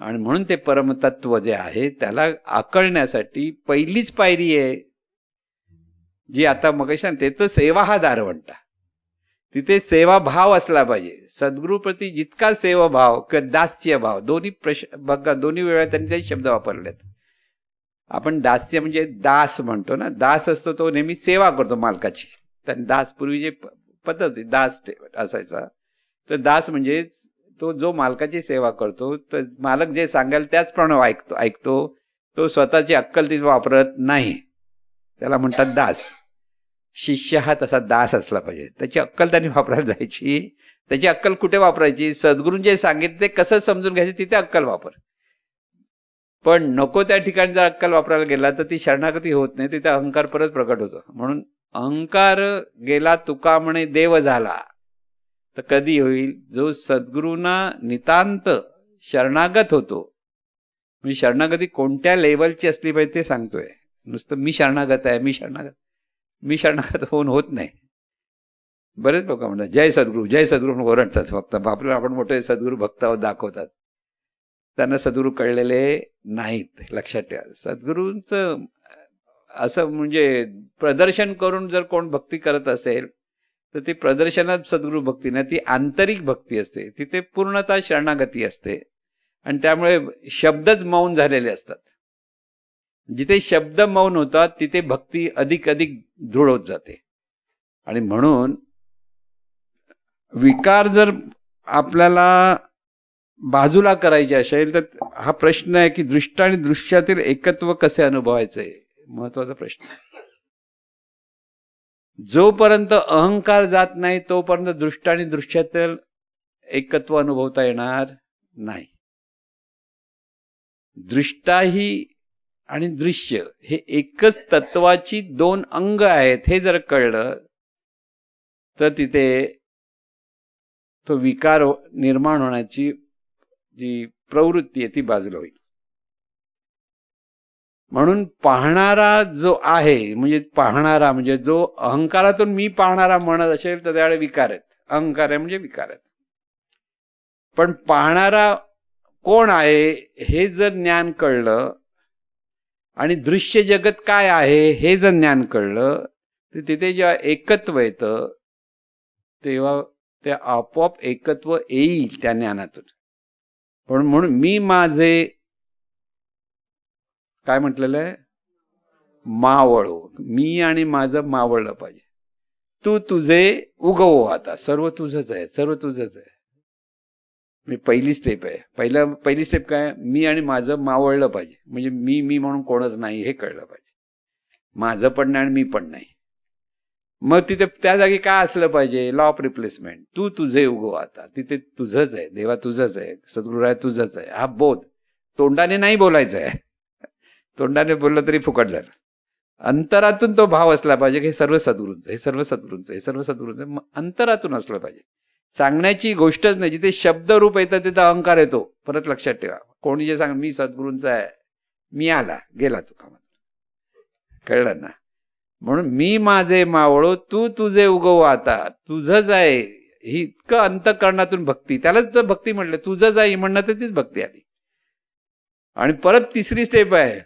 आणि म्हणून ते परमतत्व जे आहे त्याला आकळण्यासाठी पहिलीच पायरी आहे जी आता मग सांगते, तर सेवा हा दारवंटा. तिथे सेवाभाव असला पाहिजे. सद्गुरूप्रती जितका सेवाभाव किंवा दास्य भाव, दोन्ही बघा दोन्ही वेळा त्यांनी ते शब्द वापरलेत. आपण दास्य म्हणजे दास म्हणतो ना, दास असतो तो नेहमी सेवा करतो मालकाची. तर दास पूर्वी जे पद्धत होती दास असायचा, तर दास म्हणजे तो जो मालकाची सेवा करतो, तर मालक जे सांगेल त्याचप्रमाणे ऐकतो. तो स्वतःची अक्कल तिथे वापरत नाही, त्याला म्हणतात दास. शिष्य हा तसा दास असला पाहिजे. त्याची अक्कल त्यांनी वापरायला जायची. त्याची अक्कल कुठे वापरायची? सद्गुरून जे सांगितले कसं समजून घ्यायचे तिथे अक्कल वापर. पण नको त्या ठिकाणी जर अक्कल वापरायला गेला तर ती शरणागती होत नाही, तिथे अहंकार परत प्रकट होतो. म्हणून अहंकार गेला तुका म्हणे देव झाला. तर कधी होईल? जो सद्गुरूंना नितांत शरणागत होतो. म्हणजे शरणागती कोणत्या लेवलची असली पाहिजे ते सांगतोय. नुसतं मी शरणागत आहे, मी शरणागत होऊन होत नाही. बरेच लोक म्हणतात जय सद्गुरू जय सद्गुरू ओरडतात, फक्त आपल्याला आपण मोठे सद्गुरू भक्त दाखवतात. त्यांना सद्गुरू कळलेले नाहीत. लक्षात ठेवा. सद्गुरूंचं असं म्हणजे प्रदर्शन करून जर कोण भक्ती करत असेल तर ती प्रदर्शनात सद्गुरू भक्ती नाही, ती आंतरिक भक्ती असते. तिथे पूर्णतः शरणागती असते आणि त्यामुळे शब्दच मौन झालेले असतात. जिथे शब्द मौन होतात तिथे भक्ती अधिक दृढ होत जाते. आणि म्हणून विकार जर आपल्याला बाजूला करायचे असेल तर हा प्रश्न आहे की दृष्ट आणि दृश्यातील एकत्व कसे अनुभवायचे, महत्वाचा प्रश्न. जोपर्यंत अहंकार जात नाही तोपर्यंत दृष्ट आणि दृश्यातील एकत्व अनुभवता येणार नाही. दृष्टाही आणि दृश्य हे एकच तत्वाची दोन अंग आहेत हे जर कळलं तर तिथे तो विकार निर्माण होण्याची जी प्रवृत्ती आहे ती बाजूला होईल. म्हणून पाहणारा जो आहे, म्हणजे पाहणारा म्हणजे जो अहंकारातून मी पाहणारा म्हणत असेल तर त्यावेळी विकार आहेत. अहंकार आहे म्हणजे विकार आहेत. पण पाहणारा कोण आहे हे जर ज्ञान कळलं आणि दृश्य जगत काय आहे हे जर ज्ञान कळलं तर तिथे जेव्हा एकत्व येतं तेव्हा ते आपोआप एकत्व येईल त्या ज्ञानातून. पण म्हणून मी माझे काय म्हटलेलं आहे, मावळो. मी आणि माझं मावळलं पाहिजे. तू तुझे उगवो. आता सर्व तुझंच आहे, सर्व तुझंच आहे. मी पहिली स्टेप आहे. पहिली स्टेप काय? मी आणि माझं मावळलं पाहिजे. म्हणजे मी म्हणून कोणच नाही हे कळलं पाहिजे. माझं पण नाही आणि मी पण नाही. मग तिथे त्या जागी काय असलं पाहिजे? Law of replacement. तू तुझे उगव. आता तिथे तुझंच आहे, देवा तुझंच आहे, सद्गुरुराय तुझंच आहे. हा बोध तोंडाने नाही बोलायचा आहे. तोंडाने बोललं तरी फुकट झालं. अंतरातून तो भाव असला पाहिजे की हे सर्व सद्गुरूंचं, हे सर्व सद्गुरूंचं, हे सर्व सद्गुरूंचं. अंतरातून असलं पाहिजे. सांगण्याची गोष्टच नाही. जिथे शब्दरूप येतं तिथं अहंकार येतो. परत लक्षात ठेवा. कोणी जे सांग मी सद्गुरूंचा आहे, मी आला गेला तुका, कळलं ना. म्हणून मी माझे मावळो तू तुझे उगव. आता तुझंच आहे ही इतकं अंतःकरणातून भक्ती. त्यालाच तर भक्ती म्हटलं. तुझंच आहे म्हणणं तर तीच भक्ती आली. आणि परत तिसरी स्टेप आहे,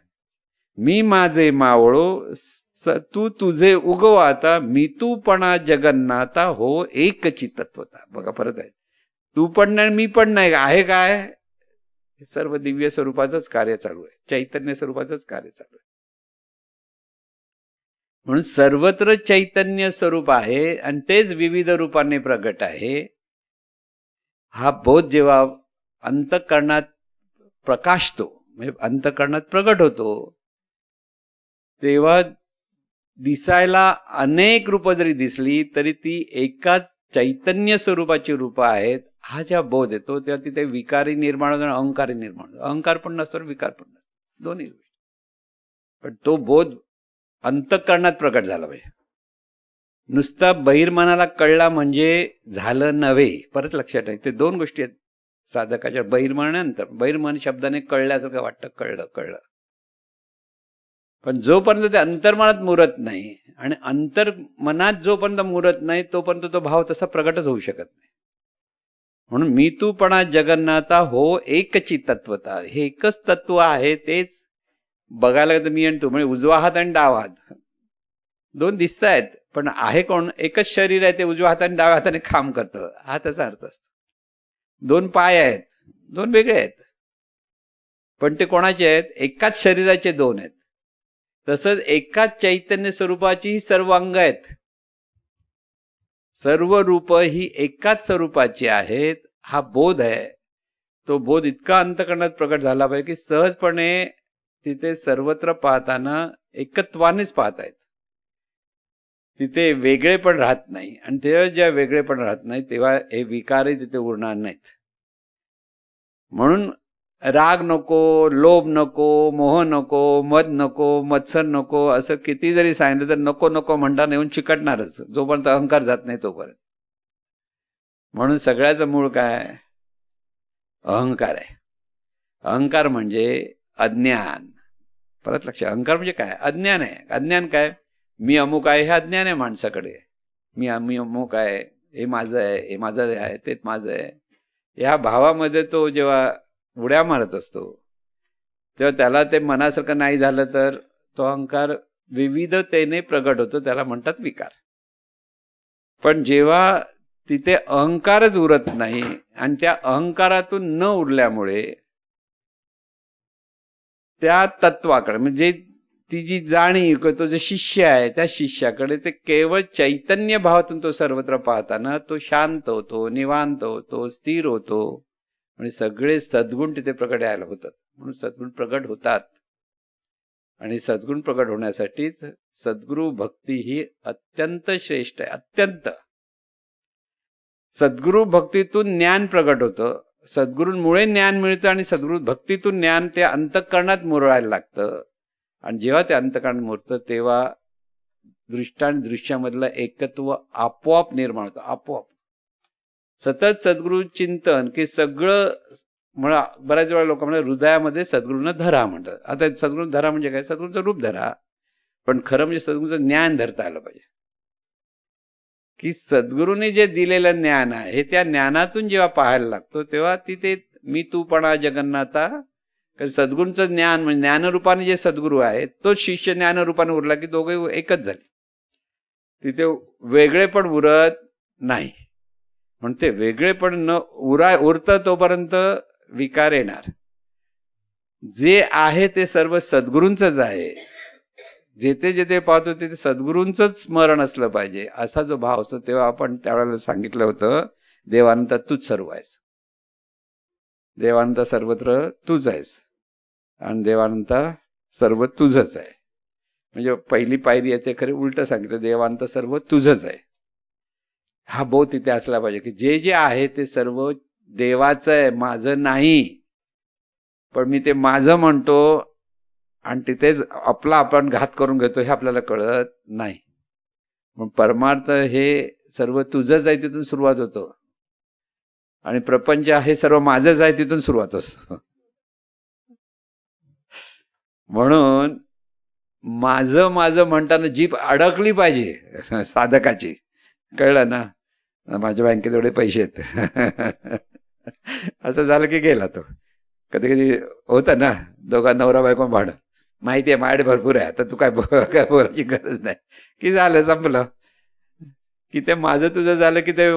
मी माझे मावळो तू तुझे उगव. आता मी तूपणा जगन्नाथा हो एकची तत्वता. बघा परत आहे. तू पण नाही मी पण नाही आहे काय? हे सर्व दिव्य स्वरूपाचंच कार्य चालू आहे, चैतन्य स्वरूपाचंच कार्य चालू आहे. म्हणून सर्वत्र चैतन्य स्वरूप आहे आणि तेच विविध रूपाने प्रगट आहे. हा बोध जेव्हा अंतःकरणात प्रकाशतो, म्हणजे अंतःकरणात प्रगट होतो, तेव्हा दिसायला अनेक रूप जरी दिसली तरी ती एकाच चैतन्य स्वरूपाची रूप आहेत. हा जेव्हा बोध येतो तेव्हा तिथे विकारी निर्माण होतो आणि अहंकारी निर्माण होतो. अहंकार पण नसतो आणि विकार पण नसतो, दोन्ही गोष्टी. पण तो बोध अंतःकरणात प्रकट झाला पाहिजे. नुसता बहिर्मनाला कळला म्हणजे झालं नव्हे. परत लक्षात आहे, ते दोन गोष्टी आहेत साधकाच्या. बहिर्मन अंतर, बहिर्मन शब्दाने कळल्यासारखं वाटतं, कळलं. पण जोपर्यंत ते अंतर्मनात मुरत नाही आणि अंतर्मनात जोपर्यंत मुरत नाही तोपर्यंत तो भाव तसा प्रगटच होऊ शकत नाही. म्हणून मी तूपणा जगन्नाथा हो एकची तत्वता, हे एकच तत्व आहे. तेच बघायला गेलं तर मी आणि तू, म्हणजे उजवा हात आणि डावा हात दोन दिसत आहेत, पण आहे कोण? एकच शरीर आहे, ते उजव्या हाताने डाव्या हाताने काम करतं, हा त्याचा अर्थ असतो. दोन पाय आहेत, दोन वेगळे आहेत, पण ते कोणाचे आहेत? एकाच शरीराचे दोन आहेत. तसंच एकाच चैतन्य स्वरूपाची सर्व अंग आहेत, सर्व रूप ही एकाच स्वरूपाची आहेत. हा बोध आहे. तो बोध इतका अंतःकरणात प्रकट झाला पाहिजे की सहजपणे तिथे सर्वत्र पाहताना एकत्वानेच पाहतायत. तिथे वेगळे पण राहत नाही. आणि तेव्हा ज्या वेगळे पण राहत नाही तेव्हा हे विकारही तिथे उरणार नाहीत. म्हणून राग नको, लोभ नको, मोह नको, मद नको, मत्सर नको, असं किती जरी सांगितलं तर नको नको म्हणताना येऊन चिकटणारच, जोपर्यंत अहंकार जात नाही तोपर्यंत. म्हणून सगळ्याचं मूळ काय? अहंकार आहे. अहंकार म्हणजे अज्ञान. परत लक्ष, अहंकार म्हणजे काय? अज्ञान आहे. अज्ञान काय? मी अमुक आहे हे अज्ञान आहे माणसाकडे. मी अमुक आहे, हे माझं आहे, हे माझं आहे, तेच माझं आहे. ह्या भावामध्ये तो जेव्हा उड्या मारत असतो तेव्हा त्याला ते मनासारखं नाही झालं तर तो अहंकार विविधतेने प्रगट होतो, त्याला म्हणतात विकार. पण जेव्हा तिथे अहंकारच उरत नाही आणि त्या अहंकारातून न उरल्यामुळे त्या तत्वाकडे, म्हणजे ती जी जाणीव, तो जो शिष्य आहे त्या शिष्याकडे ते केवळ चैतन्य भावातून तो सर्वत्र पाहताना तो शांत होतो, निवांत होतो, स्थिर होतो. म्हणजे सगळे सद्गुण तिथे प्रकट यायला होतात. म्हणून सद्गुण प्रकट होतात. आणि सद्गुण प्रकट होण्यासाठीच सद्गुरू भक्ती ही अत्यंत श्रेष्ठ आहे. अत्यंत. सद्गुरू भक्तीतून ज्ञान प्रकट होतं, सद्गुरूंमुळे ज्ञान मिळतं आणि सद्गुरू भक्तीतून ज्ञान ते अंतःकरणात मुरवायला लागतं. आणि जेव्हा ते अंतःकरणात मुरतं तेव्हा दृष्टा आणि दृश्यामधलं एकत्व आपोआप निर्माण होतं. आपोआप सतत सद्गुरू चिंतन, की सगळं म्हणा. बऱ्याच वेळा लोक म्हणतात हृदयामध्ये सद्गुरूंना धरा म्हणतात. आता सद्गुरू धरा म्हणजे काय? सद्गुरूचं रूप धरा. पण खरं म्हणजे सद्गुरूचं ज्ञान धरता आलं पाहिजे. की सद्गुरूंनी जे दिलेलं ज्ञान आहे त्या ज्ञानातून जेव्हा पाहायला लागतो तेव्हा तिथे मी तूपणा जगन्नाथा, सद्गुरूंचं ज्ञान म्हणजे ज्ञानरूपाने जे सद्गुरू आहे तोच शिष्य ज्ञानरूपाने उरला की दोघे एकच झाले. तिथे वेगळे पण उरत नाही. म्हणून ते वेगळे पण न उरतं तोपर्यंत विकार येणार. जे आहे ते सर्व सद्गुरूंचंच आहे. जेथे जेथे पाहतो तिथे सद्गुरूंचंच स्मरण असलं पाहिजे, असा जो भाव असतो. तेव्हा आपण त्यावेळेला सांगितलं होतं देवानंद तूच सर्व आहेस, देवानंद सर्वत्र तूच आहेस आणि देवानंद सर्व तुझंच आहे. म्हणजे पहिली पायरी आहे ते खरे उलट सांगितलं, देवानंद सर्व तुझंच आहे. हा बोध तिथे असला पाहिजे की जे जे आहे ते सर्व देवाचं आहे, माझं नाही. पण मी ते माझं म्हणतो आणि तिथेच आपला आपण घात करून घेतो हे आपल्याला कळत नाही. मग परमार्थ हे सर्व तुझंच आहे तिथून सुरुवात होतो आणि प्रपंच हे सर्व माझंच आहे तिथून सुरुवात असतो. म्हणून माझं माझं म्हणताना जीभ अडकली पाहिजे साधकाची. कळलं ना? माझ्या बँकेत एवढे पैसे आहेत असं झालं की गेला तो. कधी कधी होतं ना, दोघांना नवरा बायको भांडण, माहिती आहे माझ्याकडे भरपूर आहे, आता तू काय बोलायची गरज नाही, की झालं संपलं. की ते माझं तुझं झालं की ते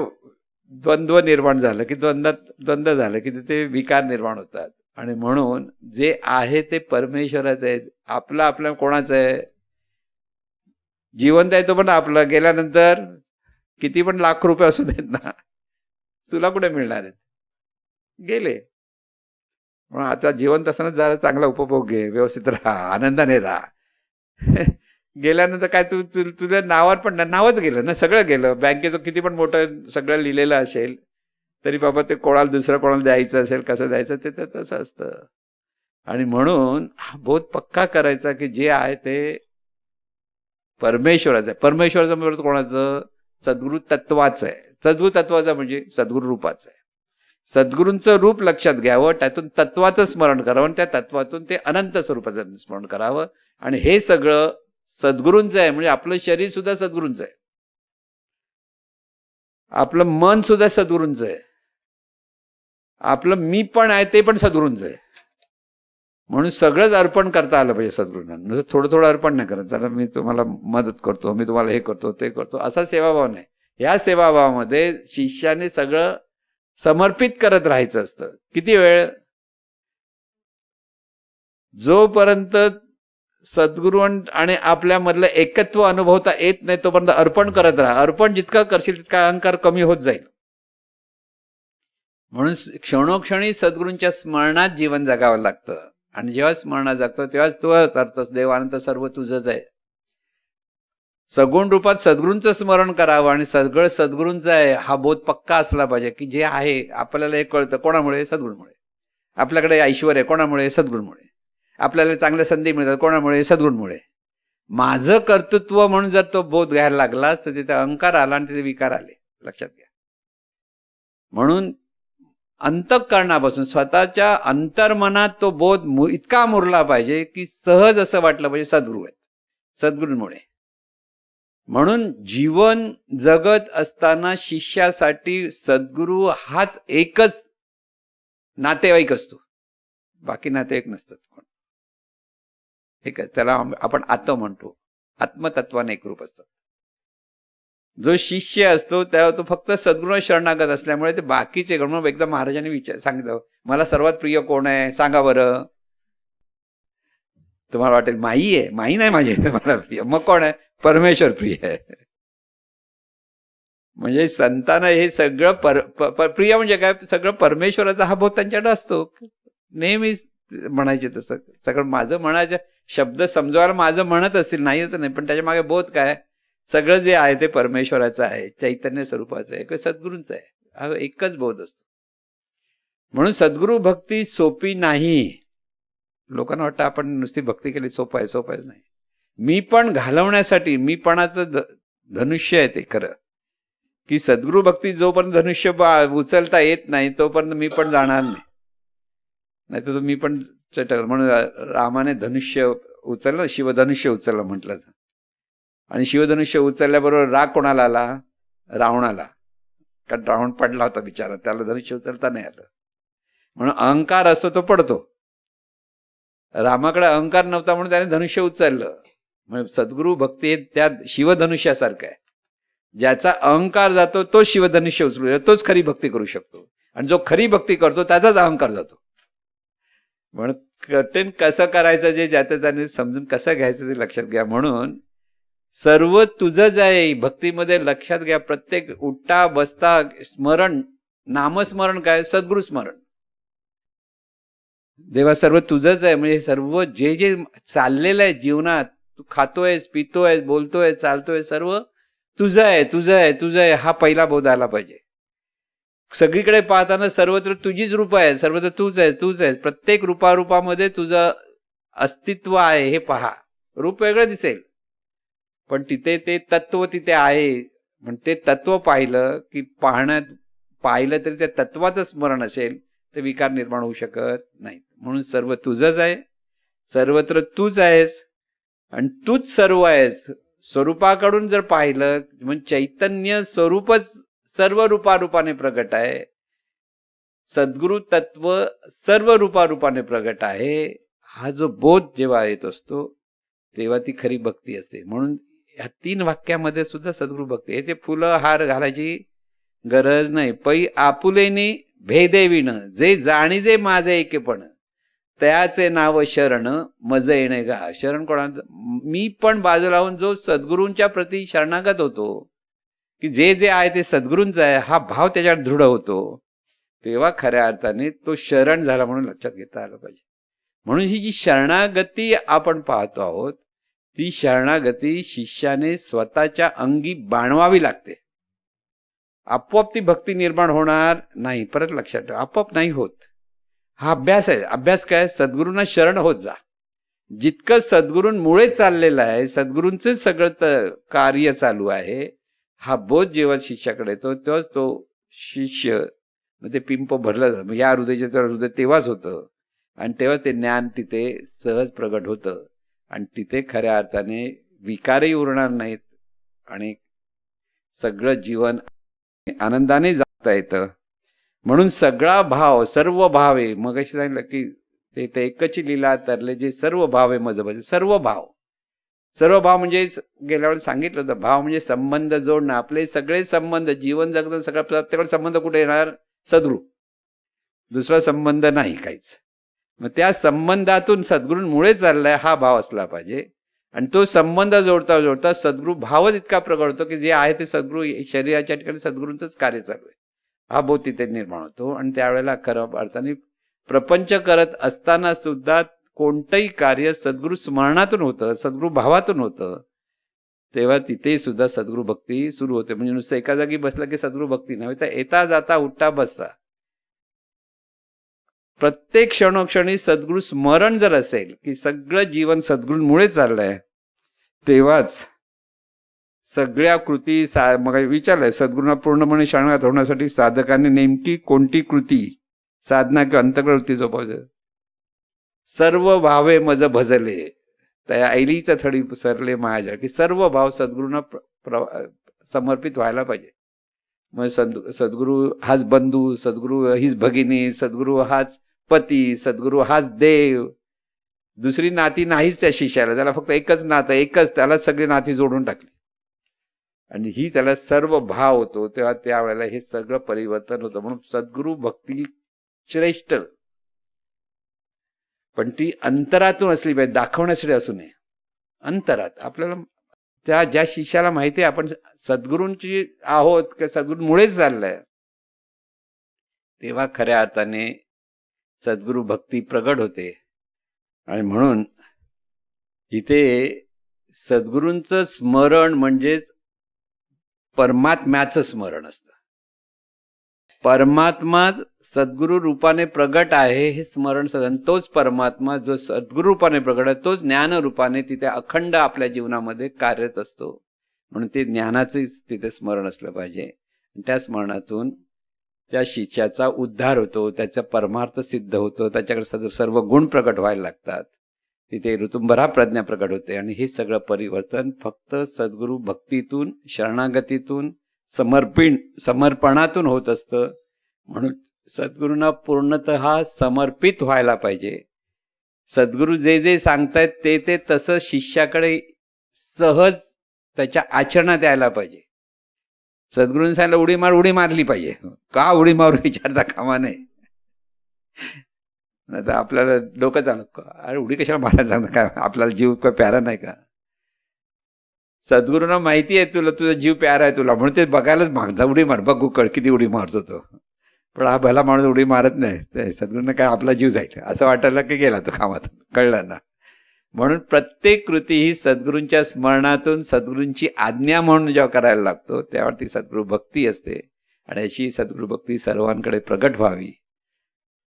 द्वंद्व निर्माण झालं, की द्वंद्व झालं की ते विकार निर्माण होतात. आणि म्हणून जे आहे ते परमेश्वराचं आहे. आपलं आपल्या कोणाचं आहे? जिवंत आहे तो पण आपलं, गेल्यानंतर किती पण लाख रुपये असू देत ना, तुला कुठे मिळणार आहेत? गेले. म्हणून आता जिवंत असताना जरा चांगला उपभोग घे, व्यवस्थित राहा, आनंदाने राहा. गेल्यानंतर काय तुझ्या नावावर पण नावच गेलं ना, सगळं गेलं. बँकेचं किती पण मोठं सगळं लिहिलेलं असेल तरी बाबा ते कोणाला दुसरं कोणाला द्यायचं असेल, कसं द्यायचं ते तसं असतं. आणि म्हणून हा बोध पक्का करायचा की जे आहे ते परमेश्वराचं आहे. परमेश्वराचं म्हणजे कोणाचं? सद्गुरु तत्वाचं आहे. सद्गुरु तत्वाचं म्हणजे सद्गुरु रूपाचं आहे. सद्गुरूंचं रूप लक्षात घ्यावं, त्यातून तत्वाचं स्मरण करावं आणि त्या तत्वातून ते अनंत स्वरूपाचं स्मरण करावं. आणि हे सगळं सद्गुरूंचं आहे. म्हणजे आपलं शरीर सुद्धा सद्गुरूंचं आहे, आपलं मन सुद्धा सद्गुरूंचं आहे, आपलं मी पण आहे ते पण सद्गुरूंचं आहे. म्हणून सगळंच अर्पण करता आलं पाहिजे सद्गुरूंना. नुसतं थोडं थोडं अर्पण नाही करत, जरा मी तुम्हाला मदत करतो, मी तुम्हाला हे करतो ते करतो, असा सेवाभाव नाही. या सेवाभावामध्ये शिष्याने सगळं समर्पित करत राहायचं असतं. किती वेळ? जोपर्यंत सद्गुरू आणि आपल्यामधलं एकत्व अनुभवता येत नाही तोपर्यंत अर्पण करत राहा. अर्पण जितकं करशील तितका अहंकार कमी होत जाईल. म्हणून क्षणोक्षणी सद्गुरूंच्या स्मरणात जीवन जगावं लागतं. आणि जेव्हा स्मरणात जगतो तेव्हाच तू करतोस देव अनंत सर्व तुझंच आहे. सगुण रूपात सद्गुरूंचं स्मरण करावं आणि सगळं सद्गुरूंचं आहे हा बोध पक्का असला पाहिजे की जे आहे आपल्याला हे कळतं कोणामुळे? सद्गुरूमुळे. आपल्याकडे ऐश्वर आहे कोणामुळे? सद्गुरूमुळे. आपल्याला चांगल्या संधी मिळतात कोणामुळे? सद्गुरूमुळे. माझं कर्तृत्व म्हणून जर तो बोध घ्यायला लागला तर तिथे अहंकार आला आणि तिथे विकार आले, लक्षात घ्या. म्हणून अंतःकरणापासून स्वतःच्या अंतर्मनात तो बोध इतका मुरला पाहिजे की सहज असं वाटलं पाहिजे सद्गुरू आहेत, सद्गुरूंमुळे. म्हणून जीवन जगत असताना शिष्यासाठी सद्गुरू हाच एकच नातेवाईक असतो, बाकी नातेवाईक नसतात. ठीक आहे, त्याला आपण आत्म म्हणतो. आत्मतत्वाने एकरूप असतात. जो शिष्य असतो तेव्हा तो फक्त सद्गुरू शरणागत असल्यामुळे ते बाकीचे म्हणून एकदा महाराजांनी सांगितलं, मला सर्वात प्रिय कोण आहे सांगा बरं. तुम्हाला वाटेल माई आहे. माई नाही माझी मला प्रिय. मग कोण आहे? परमेश्वर प्रिय आहे. म्हणजे संतांना हे सगळं प्रिय म्हणजे काय? सगळं परमेश्वराचा हा बोध त्यांच्याकडे असतो. नेहमी म्हणायचे तसं सगळं माझं म्हणायचं शब्द समजावायला माझं म्हणत असतील नाही असं नाही, पण त्याच्या मागे बोध काय? सगळं जे आहे ते परमेश्वराचं आहे, चैतन्य स्वरूपाचं आहे किंवा सद्गुरूंचं आहे. हा एकच बोध असतो. म्हणून सद्गुरू भक्ती सोपी नाही. लोकांना वाटतं आपण नुसती भक्ती केली सोपं आहे, सोपं आहे. नाही. मी पण घालवण्यासाठी मीपणाचं धनुष्य आहे ते खरं की सद्गुरू भक्ती जोपर्यंत धनुष्य उचलता येत नाही तोपर्यंत मी पण जाणार नाही. नाही तर मी पण चटक. म्हणून रामाने धनुष्य उचललं, शिवधनुष्य उचललं म्हटलं. आणि शिवधनुष्य उचलल्याबरोबर राग कोणाला आला? रावणाला. कारण रावण पडला होता बिचारा, त्याला धनुष्य उचलता नाही आलं. म्हणून अहंकार असतो तो पडतो. रामाकडे अहंकार नव्हता म्हणून त्याने धनुष्य उचललं. म्हणजे सद्गुरू भक्ती त्या शिवधनुष्यासारखं आहे. ज्याचा अहंकार जातो तो शिवधनुष्य उचलू, तोच खरी भक्ती करू शकतो. आणि जो खरी भक्ती करतो त्याचाच अहंकार जातो. म्हणून कठीण कसं करायचं जे ज्याचं त्याने समजून कसं घ्यायचं ते लक्षात घ्या. म्हणून सर्व तुझंच आहे भक्तीमध्ये. लक्षात घ्या, प्रत्येक उठता बसता स्मरण, नामस्मरण काय? सद्गुरू स्मरण. देवा सर्व तुझंच आहे. म्हणजे सर्व जे जे चाललेलं आहे जीवनात, तू खातोयस, पितोयस, बोलतोय, चालतोय, सर्व तुझं आहे, तुझं आहे, तुझं आहे, हा पहिला बोध आला पाहिजे. सगळीकडे पाहताना सर्वत्र तुझीच रूप आहे, सर्वत्र तूच आहे, तूच आहे. प्रत्येक रूपामध्ये तुझं अस्तित्व आहे हे पहा. रूप वेगळं दिसेल पण तिथे ते तत्व तिथे आहे. पण ते तत्व पाहिलं की पाहिलं तरी त्या तत्वाचं स्मरण असेल तर विकार निर्माण होऊ शकत नाही. म्हणून सर्व तुझंच आहे, सर्वत्र तूच आहेस आणि तूच सर्व आहेस. स्वरूपाकडून जर पाहिलं म्हणजे चैतन्य स्वरूपच सर्व रूपाने प्रगट आहे. सद्गुरू तत्व सर्व रूपाने प्रगट आहे. हा जो बोध जेव्हा येत असतो तेव्हा ती खरी भक्ती असते. म्हणून ह्या 3 वाक्यामध्ये सुद्धा सद्गुरू भक्ती. हे ते फुलं हार घालायची गरज नाही. पै आपुलेनी भेदेविण जे जाणीजे माझे एकेपण. त्याचे नाव शरण मज येणे गा. शरण कोणाचं? मी पण बाजूला होऊन जो सद्गुरूंच्या प्रती शरणागत होतो, की जे जे आहे ते सद्गुरूंचं आहे, हा भाव त्याच्यात दृढ होतो, तेव्हा खऱ्या अर्थाने तो शरण झाला म्हणून लक्षात घेता आलं पाहिजे. म्हणून ही जी शरणागती आपण पाहतो आहोत, ती शरणागती शिष्याने स्वतःच्या अंगी बाणवावी लागते. आपोआप ती भक्ती निर्माण होणार नाही. परत लक्षात ठेवा, आपोआप नाही होत. हा अभ्यास आहे. अभ्यास काय? सद्गुरूंना शरण होत जा. जितकं सद्गुरूंमुळे चाललेलं आहे, सद्गुरूंचे सगळं कार्य चालू आहे, हा बोध जेव्हा शिष्याकडे येतो तेव्हाच तो शिष्य ते पिंप भरलं जातं. या हृदयाचं हृदय तेव्हाच होतं आणि तेव्हा ते ज्ञान तिथे सहज प्रगट होतं आणि तिथे खऱ्या अर्थाने विकारही उरणार नाहीत आणि सगळं जीवन आनंदाने जगता येतं. म्हणून सगळा भाव, सर्व भावे, मग अशी सांगितलं की ते एकच लीला तरले जे सर्व भावे मज भजे. सर्व भाव, सर्व भाव म्हणजे गेल्या वेळेस सांगितलं होतं, भाव म्हणजे संबंध जोडणं. आपले सगळे संबंध, जीवन जगणं, सगळं प्रत्येकाला संबंध कुठे येणार? सद्गुरू. दुसरा संबंध नाही काहीच. मग त्या संबंधातून सद्गुरूंमुळे चाललाय हा भाव असला पाहिजे आणि तो संबंध जोडता जोडता सद्गुरू भावच इतका प्रगट होतो की जे आहे ते सद्गुरू शरीराच्या ठिकाणी सद्गुरूंचंच कार्य चालू आहे, हा बोध तिथे निर्माण होतो. आणि त्यावेळेला खरं अर्थाने प्रपंच करत असताना सुद्धा कोणतंही कार्य सद्गुरू स्मरणातून होतं, सद्गुरू भावातून होतं, तेव्हा तिथे सुद्धा सद्गुरू भक्ती सुरू होते. म्हणजे नुसतं एका जागी बसलं की सद्गुरू भक्ती नव्हे, तर येता जाता उठता बसता प्रत्येक क्षणोक्षणी सद्गुरू स्मरण जर असेल की सगळं जीवन सद्गुरूंमुळे चाललंय, तेव्हाच सगळ्या कृती मग विचारलंय सद्गुरूंना पूर्णपणे शरणागत होण्यासाठी साधकांनी नेमकी कोणती कृती, साधना किंवा अंतःकरण जोपासायचं? सर्व भावे मज भजले त्या ऐलीच थडी सरले मायाजा, की सर्व भाव सद्गुरूंना समर्पित व्हायला पाहिजे. मग सद्गुरू हाच बंधू, सद्गुरू हीच भगिनी, सद्गुरू हाच पती, सद्गुरू हाच देव. दुसरी नाती नाहीच त्या शिष्याला, त्याला फक्त एकच नातं, एकच, त्याला सगळी नाती जोडून टाकली आणि ही त्याला सर्व भाव होतो. तेव्हा त्यावेळेला हे सगळं परिवर्तन होतं. म्हणून सद्गुरू भक्ती श्रेष्ठ, पण ती अंतरातून असली पाहिजे, दाखवण्यासाठी असू नये. अंतरात आपल्याला त्या ज्या शिष्याला माहिती आहे आपण सद्गुरूंची आहोत की सद्गुरूंमुळेच चाललंय, तेव्हा खऱ्या अर्थाने सद्गुरू भक्ती प्रगट होते. आणि म्हणून इथे सद्गुरूंचं स्मरण म्हणजेच परमात्म्याचं स्मरण असतं. परमात्मा सद्गुरू रूपाने प्रगट आहे हे स्मरण सदन. तोच परमात्मा जो सद्गुरू रूपाने प्रगट आहे, तोच ज्ञान रूपाने तिथे अखंड आपल्या जीवनामध्ये कार्यरत असतो. म्हणून ते ज्ञानाचे तिथे स्मरण असलं पाहिजे. त्या स्मरणातून त्या शिष्याचा उद्धार होतो, त्याचा परमार्थ सिद्ध होतो, त्याच्याकडे सर्व गुण प्रगट व्हायला लागतात, तिथे ऋतुंभरा प्रज्ञा प्रगट होते. आणि हे सगळं परिवर्तन फक्त सद्गुरू भक्तीतून, शरणागतीतून, समर्पणातून होत असतं. म्हणून सद्गुरूंना पूर्णतः समर्पित व्हायला पाहिजे. सद्गुरू जे जे सांगतायत ते ते तसं शिष्याकडे सहज त्याच्या आचरणात यायला पाहिजे. सद्गुरूंनी सांगितलं उडी मार, उडी मारली पाहिजे. का उडी मारू विचारता कामा नये. नाही तर आपल्याला डोकं चालत, अरे उडी कशाला मारायला सांगता, काय आपल्याला जीव काय प्यारा नाही का? सद्गुरूंना माहिती आहे तुला, तुझा जीव प्यारा आहे तुला, म्हणून ते बघायलाच मागता, उडी मार, बघू किती उडी मारतो तो. पण हा भला माणूस उडी मारत नाही. सद्गुरूंना काय आपला जीव जाईल असं वाटायला की गेला तो कामात, कळलं ना? म्हणून प्रत्येक कृती ही सद्गुरूंच्या स्मरणातून, सद्गुरूंची आज्ञा म्हणून जेव्हा करायला लागतो तेव्हा ती सद्गुरू भक्ती असते. आणि अशी सद्गुरू भक्ती सर्वांकडे प्रगट व्हावी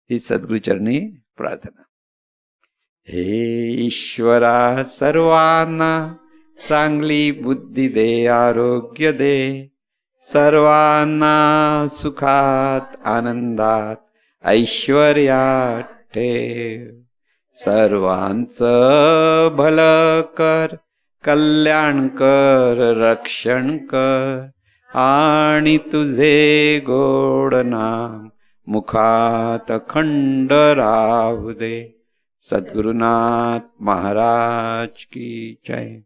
ही सद्गुरूचरणी प्रार्थना. हे ईश्वरा सर्वांना चांगली बुद्धी दे, आरोग्य दे, सर्वांना सुखात आनंदात ऐश्वर्यात ठेव. सर्वांचं भलं कर, कल्याण कर, रक्षण कर, आणि तुझे गोड नाम मुखात अखंड राहू दे. सद्गुरुनाथ महाराज की जय.